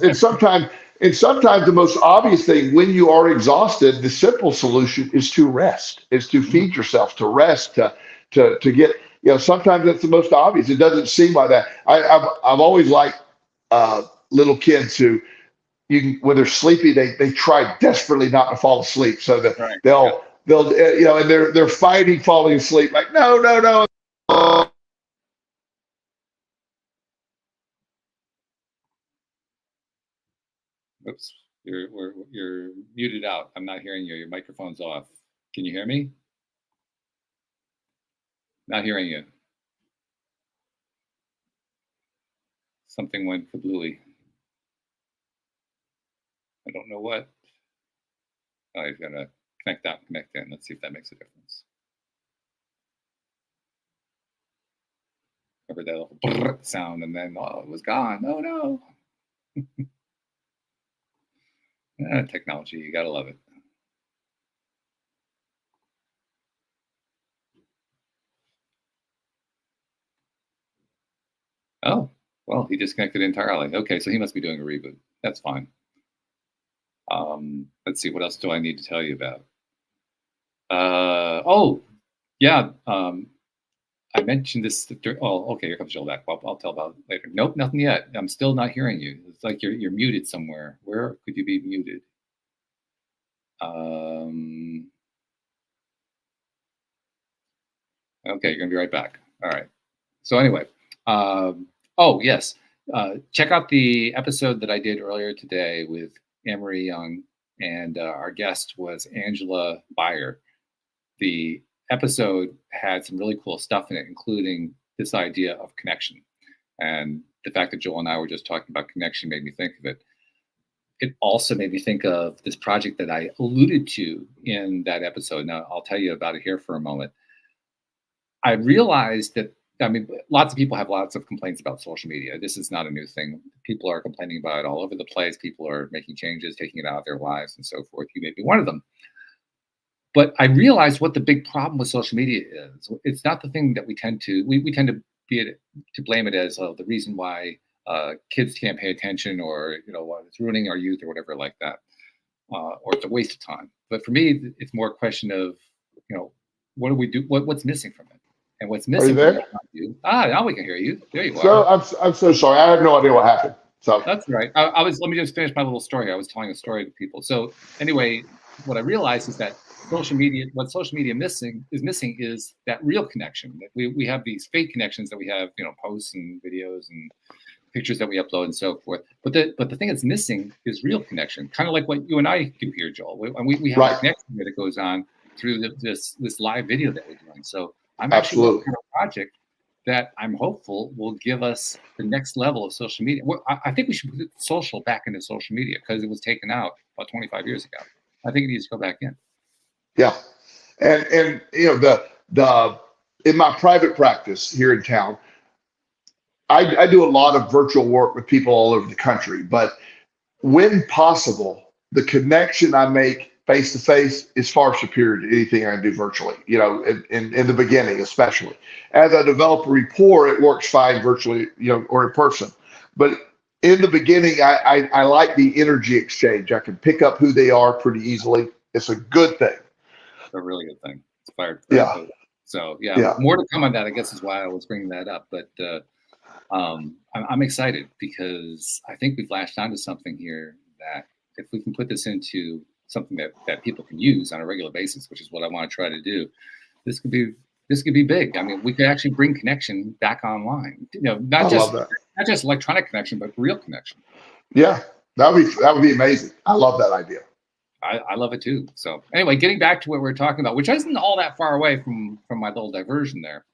and sometimes the most obvious thing when you are exhausted, the simple solution is to rest, is to feed yourself, to rest, to get. Sometimes that's the most obvious. It doesn't seem like that. I've always liked little kids who, when they're sleepy, they try desperately not to fall asleep, so that they'll and they're fighting falling asleep. Like no. Oops, you're muted out. I'm not hearing you. Your microphone's off. Can you hear me? Not hearing you. Something went kablooey. I don't know what. Oh, he's gonna connect out, connect in. Let's see if that makes a difference. Remember that little brrr sound, and then it was gone. Oh no. Technology, you gotta love it. Oh, well, he disconnected entirely. Okay, so he must be doing a reboot. That's fine. Let's see, what else do I need to tell you about? I mentioned this. Okay, here comes Joel back. Well, I'll tell about it later. Nope, nothing yet. I'm still not hearing you. It's like you're muted somewhere. Where could you be muted? Okay, you're gonna be right back. All right. So anyway, yes, check out the episode that I did earlier today with Anne-Marie Young, and our guest was Angela Beyer. The episode had some really cool stuff in it, including this idea of connection. And the fact that Joel and I were just talking about connection made me think of it. It also made me think of this project that I alluded to in that episode. Now, I'll tell you about it here for a moment. I realized that, lots of people have lots of complaints about social media. This is not a new thing. People are complaining about it all over the place. People are making changes, taking it out of their lives and so forth. You may be one of them. But I realized what the big problem with social media is. It's not the thing that we tend to blame it as the reason why kids can't pay attention, or it's ruining our youth or whatever like that, or it's a waste of time. But for me, it's more a question of what do we do? What's missing from it? And what's missing? Are you there? Now we can hear you. There you are. So I'm so sorry. I have no idea what happened. So that's right. Let me just finish my little story. I was telling a story to people. So anyway, what I realized is that what social media missing is that real connection. That we have these fake connections that we have, posts and videos and pictures that we upload and so forth. But the thing that's missing is real connection. Kind of like what you and I do here, Joel. We have a connection that goes on through this live video that we're doing. So I'm actually working on a project that I'm hopeful will give us the next level of social media. I think we should put social back into social media because it was taken out about 25 years ago. I think it needs to go back in. Yeah, and the in my private practice here in town, I do a lot of virtual work with people all over the country. But when possible, the connection I make face to face is far superior to anything I can do virtually. In the beginning, especially as I develop a rapport, it works fine virtually, or in person. But in the beginning, I like the energy exchange. I can pick up who they are pretty easily. It's a good thing. It's a really good thing. fired. Yeah. So yeah, more to come on that, I guess, is why I was bringing that up. But I'm excited because I think we've latched onto something here that if we can put this into something that people can use on a regular basis, which is what I want to try to do, this could be big. I mean, we could actually bring connection back online. Not just electronic connection, but real connection. Yeah, that would be amazing. I love that idea. I love it too. So anyway, getting back to what we're talking about, which isn't all that far away from my little diversion there,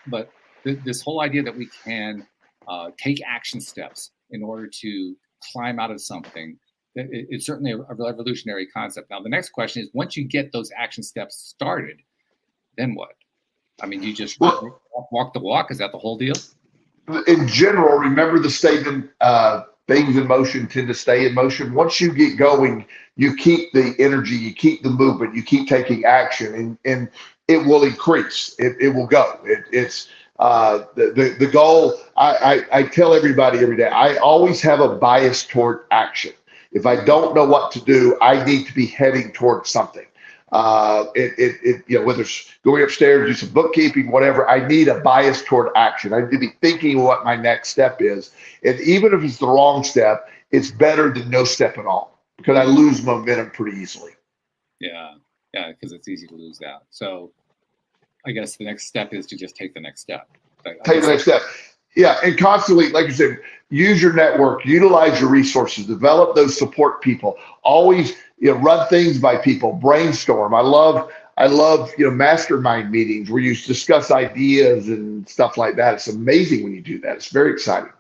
but this whole idea that we can take action steps in order to climb out of something, it's certainly a revolutionary concept. Now, the next question is, once you get those action steps started, then what? I mean, you just walk the walk? Is that the whole deal? In general, remember the statement, things in motion tend to stay in motion. Once you get going, you keep the energy, you keep the movement, you keep taking action, and it will increase. It will go. It's the goal. I tell everybody every day, I always have a bias toward action. If I don't know what to do, I need to be heading towards something. Whether it's going upstairs, do some bookkeeping, whatever, I need a bias toward action. I need to be thinking what my next step is. And even if it's the wrong step, it's better than no step at all, because I lose momentum pretty easily. Yeah, because it's easy to lose that. So I guess the next step is to just take the next step. Take the next step. Yeah, and constantly, like you said, use your network, utilize your resources, develop those support people. Always, run things by people, brainstorm. I love, mastermind meetings where you discuss ideas and stuff like that. It's amazing when you do that. It's very exciting.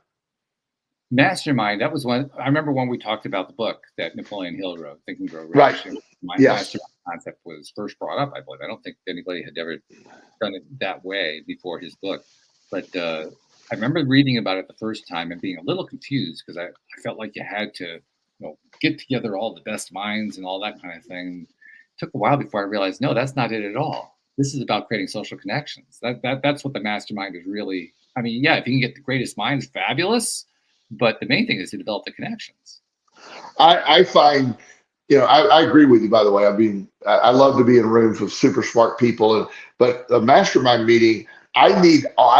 Mastermind, that was one. I remember when we talked about the book that Napoleon Hill wrote, Think and Grow Rich. Right. Mastermind concept was first brought up, I believe. I don't think anybody had ever done it that way before his book. But I remember reading about it the first time and being a little confused because I felt like you had to get together all the best minds and all that kind of thing. It took a while before I realized, no, that's not it at all. This is about creating social connections. That's what the mastermind is really. I mean, yeah, if you can get the greatest minds, fabulous. But the main thing is to develop the connections. I find, I agree with you, by the way. I mean, I love to be in rooms with super smart people, but a mastermind meeting, I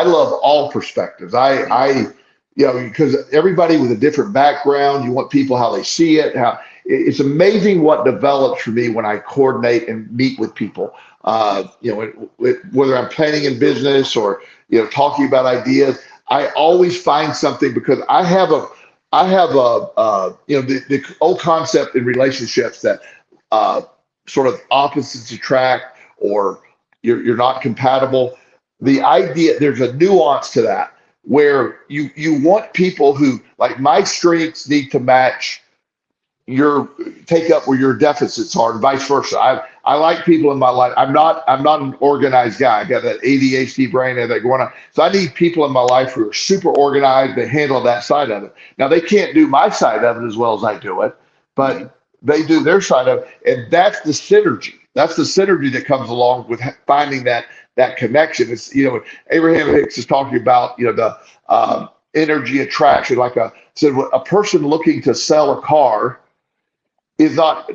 love all perspectives. Because everybody with a different background, you want people how they see it. It's amazing what develops for me when I coordinate and meet with people. Whether I'm planning in business or talking about ideas, I always find something because I have the old concept in relationships that sort of opposites attract or you're not compatible. The idea, there's a nuance to that where you want people who, like, my strengths need to match take up where your deficits are and vice versa. I like people in my life. I'm not an organized guy. I got that ADHD brain and that going on. So I need people in my life who are super organized. They handle that side of it. Now they can't do my side of it as well as I do it, but they do their side of it. And that's the synergy. That's the synergy that comes along with finding that connection. It's, Abraham Hicks is talking about, the energy attraction. Like a person looking to sell a car is not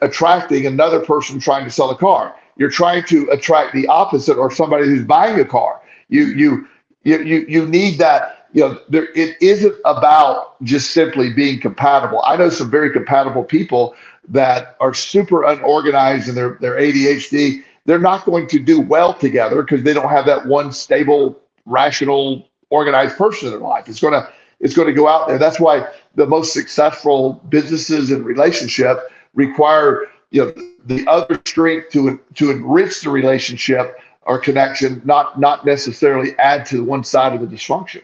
attracting another person trying to sell a car. You're trying to attract the opposite, or somebody who's buying a car. You need that. It isn't about just simply being compatible. I know some very compatible people that are super unorganized and they're ADHD. They're not going to do well together because they don't have that one stable, rational, organized person in their life. It's going to go out there. That's why the most successful businesses and relationship require the other strength to enrich the relationship or connection, not necessarily add to one side of the dysfunction.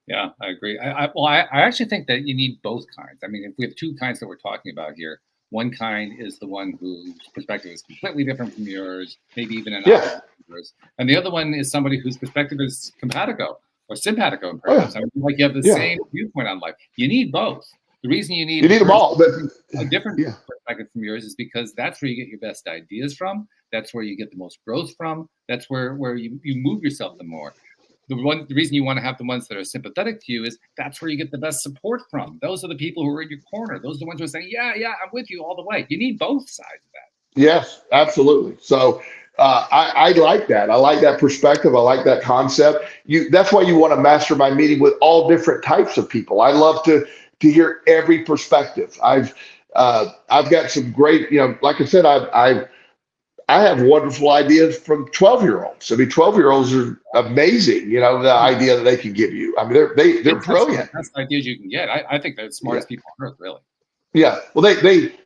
Yeah, I agree. I actually think that you need both kinds. I mean, if we have two kinds that we're talking about here, one kind is the one whose perspective is completely different from yours, maybe even an opposite from yours, and the other one is somebody whose perspective is simpatico, perhaps. I mean, like you have the same viewpoint on life. You need both. The reason you need them all, but a different perspective from yours is because that's where you get your best ideas from. That's where you get the most growth from. That's where you move yourself the more. The reason you want to have the ones that are sympathetic to you is that's where you get the best support from. Those are the people who are in your corner. Those are the ones who are saying, yeah, I'm with you all the way. You need both sides of that. Yes, absolutely. So I like that. I like that perspective. I like that concept. That's why you want a mastermind meeting with all different types of people. I love to hear every perspective. I've got some great, like I said, I have wonderful ideas from 12-year-olds. I mean, 12-year-olds are amazing. The idea that they can give you. I mean, they're brilliant. The best ideas you can get. I think they're the smartest people on earth, really. Yeah. Well,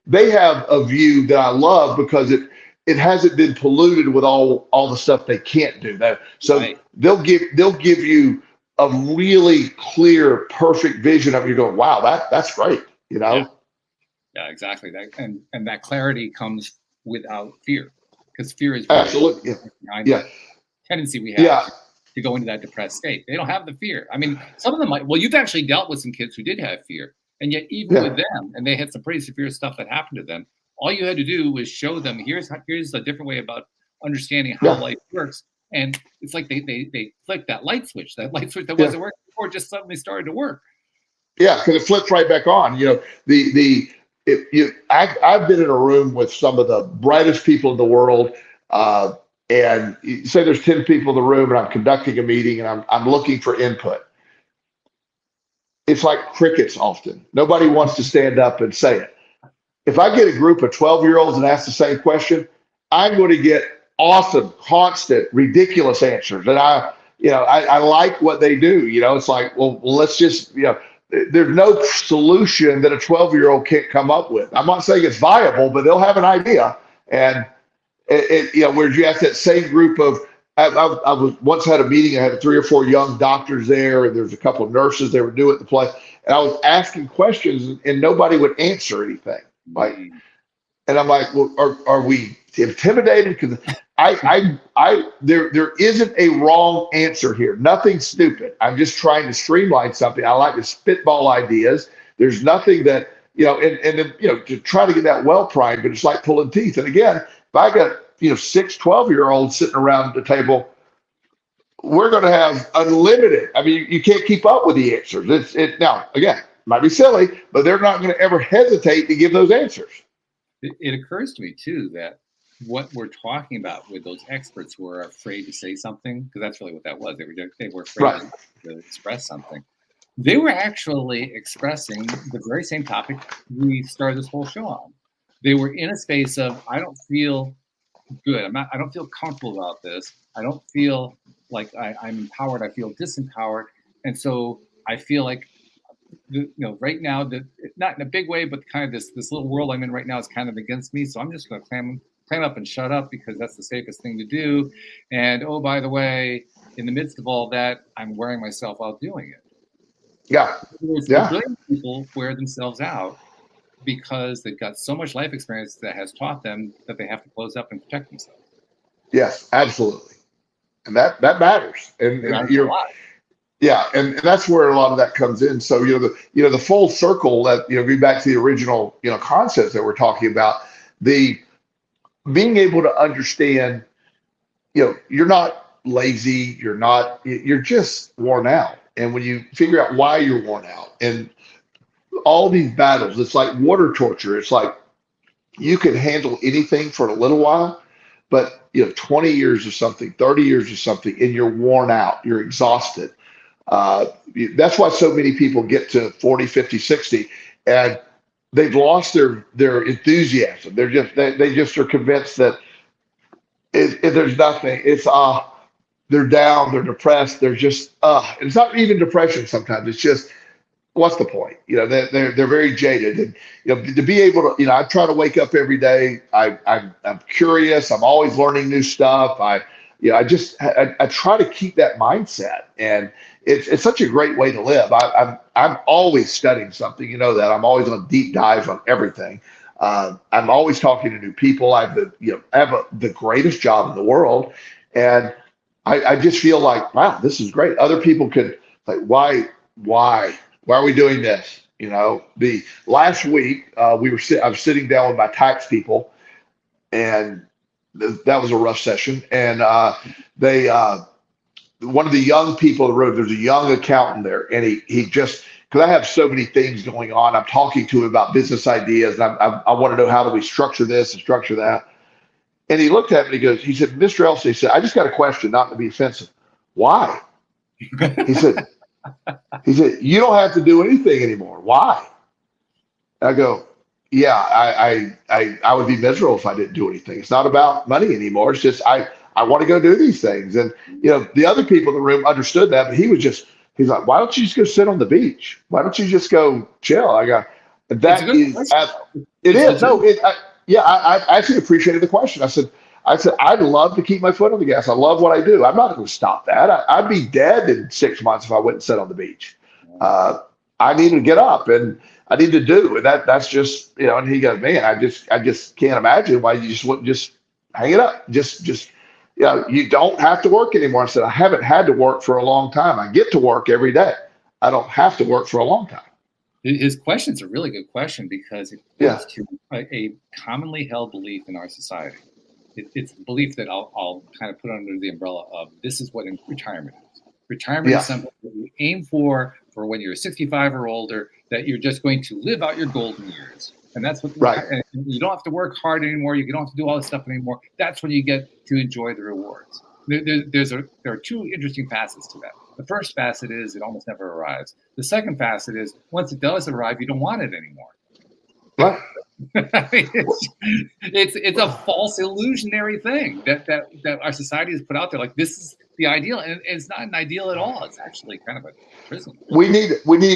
they have a view that I love because it hasn't been polluted with all the stuff they can't do. So Right. they'll give you a really clear, perfect vision of you going, wow, that's great. Yeah, exactly. That and that clarity comes without fear, because fear is really Absolutely. behind Yeah. that tendency we have Yeah. to go into that depressed state. They don't have the fear. I mean, some of them might. Well, you've actually dealt with some kids who did have fear, and yet even Yeah. with them, and they had some pretty severe stuff that happened to them. All you had to do was show them here's a different way about understanding how Yeah. life works, and it's like they flicked that light switch that Yeah. wasn't working before just suddenly started to work. Yeah, because it flips right back on. I've been in a room with some of the brightest people in the world, and you say there's 10 people in the room, and I'm conducting a meeting, and I'm looking for input. It's like crickets often. Nobody wants to stand up and say it. If I get a group of 12-year-olds and ask the same question, I'm going to get awesome, constant, ridiculous answers. And I like what they do. It's like, well, let's just, there's no solution that a 12-year-old can't come up with. I'm not saying it's viable, but they'll have an idea. And whereas you ask that same group of, I was once had a meeting. I had 3 or 4 young doctors there, and there's a couple of nurses. They were new at the place, and I was asking questions, and nobody would answer anything. And I'm like, well, are we intimidated? Because there isn't a wrong answer here. Nothing stupid. I'm just trying to streamline something. I like to spitball ideas. There's nothing that to try to get that well primed, but it's like pulling teeth. And again, if I got 6 12-year-olds sitting around the table, we're going to have unlimited. I mean, you can't keep up with the answers. Now again, might be silly, but they're not going to ever hesitate to give those answers. It occurs to me too that what we're talking about with those experts who are afraid to say something, because that's really what that was. They were afraid Right. to express something. They were actually expressing the very same topic we started this whole show on. They were in a space of, I don't feel good. I don't feel comfortable about this. I don't feel like I'm empowered. I feel disempowered. And so I feel like, right now, not in a big way, but kind of this little world I'm in right now is kind of against me. So I'm just going to clam up and shut up because that's the safest thing to do. And oh, by the way, in the midst of all that, I'm wearing myself out doing it. Yeah. The brilliant people wear themselves out because they've got so much life experience that has taught them that they have to close up and protect themselves. Yes, absolutely. And that matters. And you're yeah, and that's where a lot of that comes in. So the full circle that going back to the original concepts that we're talking about, the being able to understand, you're not lazy, you're just worn out. And when you figure out why you're worn out and all these battles, it's like water torture. It's like you can handle anything for a little while, but 20 years of something, 30 years of something, and you're worn out, you're exhausted. That's why so many people get to 40, 50, 60, and they've lost their enthusiasm. They just are convinced that there's nothing. It's they're down, they're depressed, they're just it's not even depression sometimes. It's just, what's the point? They're very jaded, and to be able to, I try to wake up every day. I'm curious. I'm always learning new stuff. I try to keep that mindset, and it's such a great way to live. I'm always studying something. That I'm always on deep dives on everything. I'm always talking to new people. I have the greatest job in the world, and I just feel like, wow, this is great. Other people could like, why are we doing this? The last week I was sitting down with my tax people, and that was a rough session. And they one of the young people in the room, there's a young accountant there, and he just, because I have so many things going on, I'm talking to him about business ideas, and I want to know, how do we structure this and structure that. And he looked at me and he said, Mr. Elsie, he said, I just got a question, not to be offensive. Why? He said, you don't have to do anything anymore. Why? I go, yeah, I would be miserable if I didn't do anything. It's not about money anymore. It's just I want to go do these things. And the other people in the room understood that, but he's like, why don't you just go sit on the beach? Why don't you just go chill? I go, it is. No, I actually appreciated the question. I said, I'd love to keep my foot on the gas. I love what I do. I'm not going to stop that. I'd be dead in 6 months if I wouldn't sit on the beach. I need to get up and I need to do. And that's just, and he goes, man, I just can't imagine why you just wouldn't just hang it up. Just, you don't have to work anymore. I said, I haven't had to work for a long time. I get to work every day. I don't have to work for a long time. His question's a really good question because it goes to a commonly held belief in our society. It's a belief that I'll kind of put under the umbrella of this is what retirement is. Retirement is something that you aim for when you're 65 or older, that you're just going to live out your golden years. And that's what, and you don't have to work hard anymore. You don't have to do all this stuff anymore. That's when you get to enjoy the rewards. There are two interesting facets to that. The first facet is it almost never arrives. The second facet is once it does arrive, you don't want it anymore. Right. it's a false illusionary thing that our society has put out there. Like this is the ideal, and it's not an ideal at all. It's actually kind of a prison. We need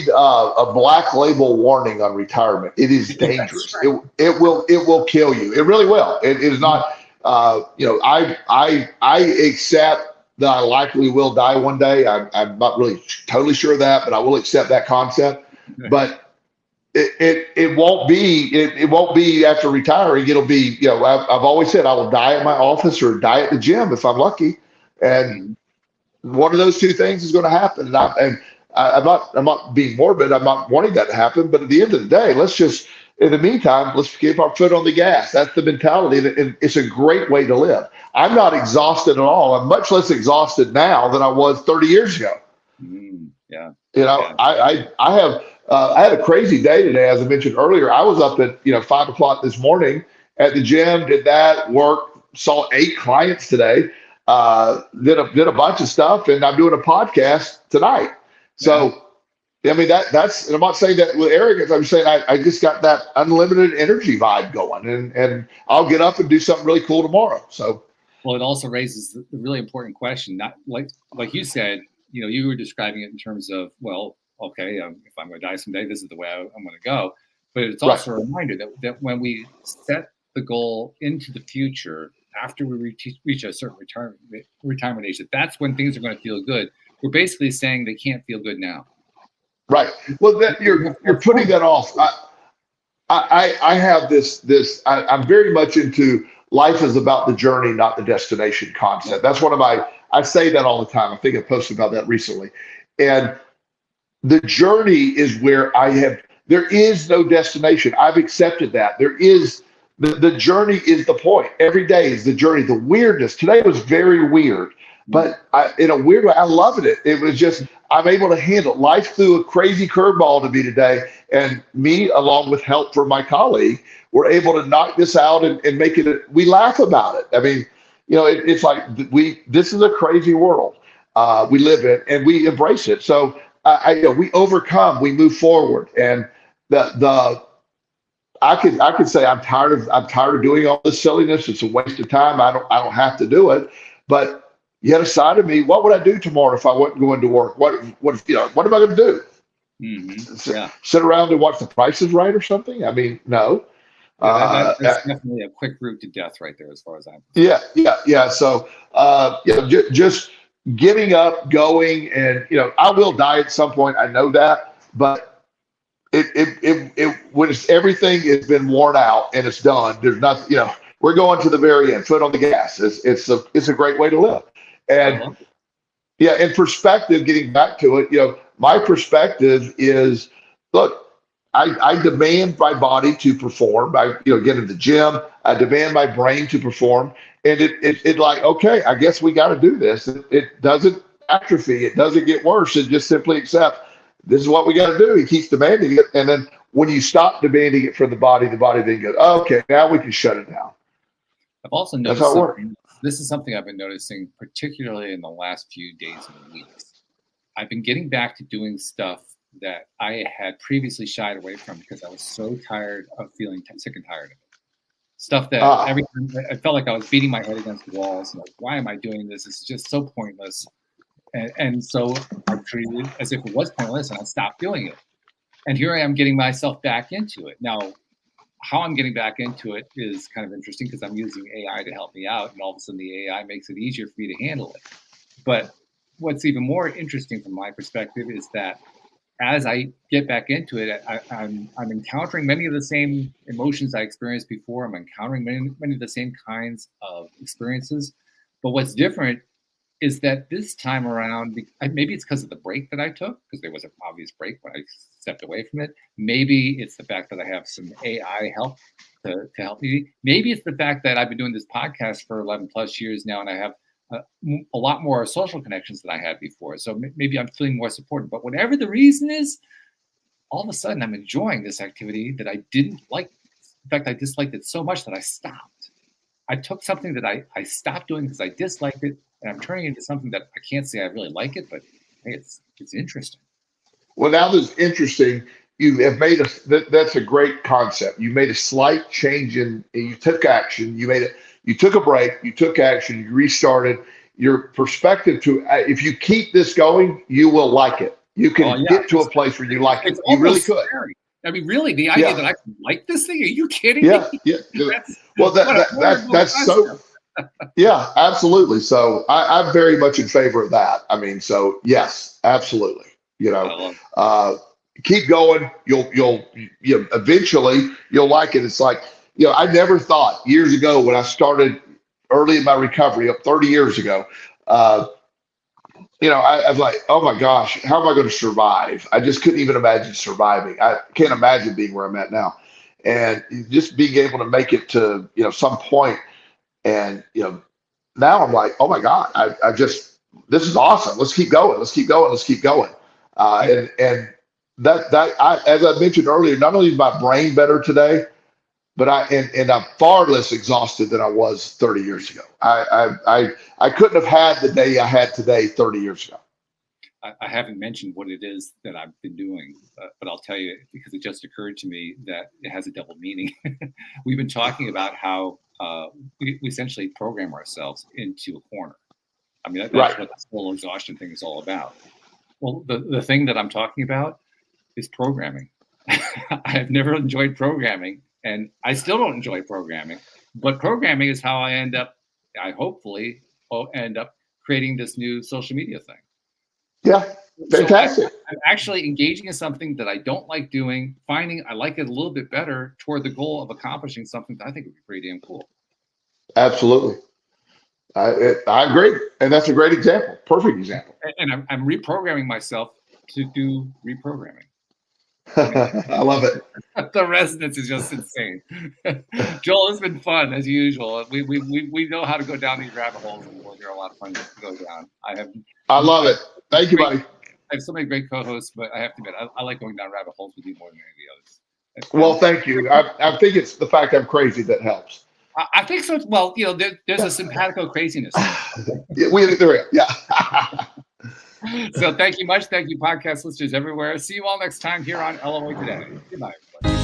a black label warning on retirement. It is dangerous. Right. It will kill you. It really will. It is not. I accept that I likely will die one day. I'm not really totally sure of that, but I will accept that concept. But it won't be after retiring. It'll be, I've always said I will die at my office or die at the gym if I'm lucky. And one of those two things is going to happen. I'm not being morbid. I'm not wanting that to happen. But at the end of the day, in the meantime, let's keep our foot on the gas. That's the mentality. And it's a great way to live. I'm not exhausted at all. I'm much less exhausted now than I was 30 years ago. I had a crazy day today. As I mentioned earlier, I was up at 5 o'clock this morning at the gym, did that work, saw 8 clients today, did a bunch of stuff, and I'm doing a podcast tonight. So, I mean, that's, and I'm not saying that with arrogance. I'm saying I just got that unlimited energy vibe going, and I'll get up and do something really cool tomorrow. So, well, it also raises the really important question. Not like you said, you were describing it in terms of, well, okay, if I'm going to die someday, this is the way I'm going to go. But it's also a reminder that when we set the goal into the future, after we reach a certain retirement age, that's when things are going to feel good. We're basically saying they can't feel good now. Right. Well, you're putting that off. I have this. I'm very much into life is about the journey, not the destination concept. That's one of I say that all the time. I think I posted about that recently. And the journey is where there is no destination. I've accepted that. There is, the journey is the point. Every day is the journey. The weirdness. Today was very weird, but in a weird way, I loved it. It was just, I'm able to handle it. Life threw a crazy curveball to me today. And me, along with help from my colleague, were able to knock this out and make it, we laugh about it. I mean, it's like this is a crazy world we live in, and we embrace it. So we overcome, we move forward, and I could say I'm tired of doing all this silliness. It's a waste of time. I don't have to do it. But yet, a side of me, what would I do tomorrow if I wasn't going to work? What am I going to do? Mm-hmm. Sit around and watch The Price is Right or something? I mean, no. That's definitely a quick route to death right there, as far as I'm concerned. Yeah. So, just getting up, going, and I will die at some point. I know that, but it when everything has been worn out and it's done, there's nothing. We're going to the very end, foot on the gas. It's a great way to live, and in perspective, getting back to it, my perspective is, look. I demand my body to perform. I get in the gym. I demand my brain to perform, and it like, okay, I guess we got to do this. It doesn't atrophy. It doesn't get worse. It just simply accept this is what we got to do. He keeps demanding it, and then when you stop demanding it from the body then goes, oh, okay, now we can shut it down. I've also noticed this is something I've been noticing, particularly in the last few days and weeks. I've been getting back to doing stuff that I had previously shied away from because I was so tired of feeling sick and tired of it. Stuff that every time I felt like I was beating my head against the walls. Like, why am I doing this? It's just so pointless. And so I treated it as if it was pointless, and I stopped doing it. And here I am getting myself back into it. Now, how I'm getting back into it is kind of interesting because I'm using AI to help me out, and all of a sudden the AI makes it easier for me to handle it. But what's even more interesting from my perspective is that as I get back into it, I'm encountering many of the same emotions I experienced before. I'm encountering many of the same kinds of experiences. But what's different is that this time around, maybe it's because of the break that I took, because there was an obvious break when I stepped away from it. Maybe it's the fact that I have some AI help to help me. Maybe it's the fact that I've been doing this podcast for 11 plus years now, and I have a lot more social connections than I had before. So maybe I'm feeling more supported. But whatever the reason is, all of a sudden I'm enjoying this activity that I didn't like. In fact, I disliked it so much that I stopped. I took something that I stopped doing because I disliked it, and I'm turning it into something that I can't say I really like it, but hey, it's interesting. Well, now that's interesting. You have made that's a great concept. You made a slight change you took action. You took a break, you took action, you restarted. Your perspective if you keep this going, you will like it. You can get to a place where you like it. You really could. Scary. I mean, really, the idea that I can like this thing? Are you kidding me? Yeah. That's so. Yeah, absolutely. So I'm very much in favor of that. I mean, so yes, absolutely. Keep going. You'll eventually you'll like it. It's like, I never thought years ago when I started early in my recovery, up 30 years ago, I was like, oh my gosh, how am I going to survive? I just couldn't even imagine surviving. I can't imagine being where I'm at now. And just being able to make it to, some point. And, now I'm like, oh my God, this is awesome. Let's keep going. Let's keep going. Let's keep going. And as I mentioned earlier, not only is my brain better today, but I'm far less exhausted than I was 30 years ago. I couldn't have had the day I had today 30 years ago. I haven't mentioned what it is that I've been doing, but I'll tell you because it just occurred to me that it has a double meaning. We've been talking about how we essentially program ourselves into a corner. I mean, that's what this whole exhaustion thing is all about. Well, the thing that I'm talking about is programming. I've never enjoyed programming, and I still don't enjoy programming, but programming is how I hopefully end up creating this new social media thing. Yeah, fantastic. So I'm actually engaging in something that I don't like doing, finding I like it a little bit better toward the goal of accomplishing something that I think would be pretty damn cool. Absolutely. I agree. And that's a great example. Perfect example. And I'm reprogramming myself to do reprogramming. I love it. The resonance is just insane. Joel, it's been fun as usual. We know how to go down these rabbit holes, and they're a lot of fun to go down. I love it. Thank you, buddy. I have so many great co-hosts, but I have to admit, I like going down rabbit holes with you more than any of the others. Well, thank you. I think it's the fact I'm crazy that helps. I think so. Well, there's a simpatico craziness. Yeah. So thank you much. Thank you, podcast listeners everywhere. See you all next time here on LOA Today. Goodbye, everybody.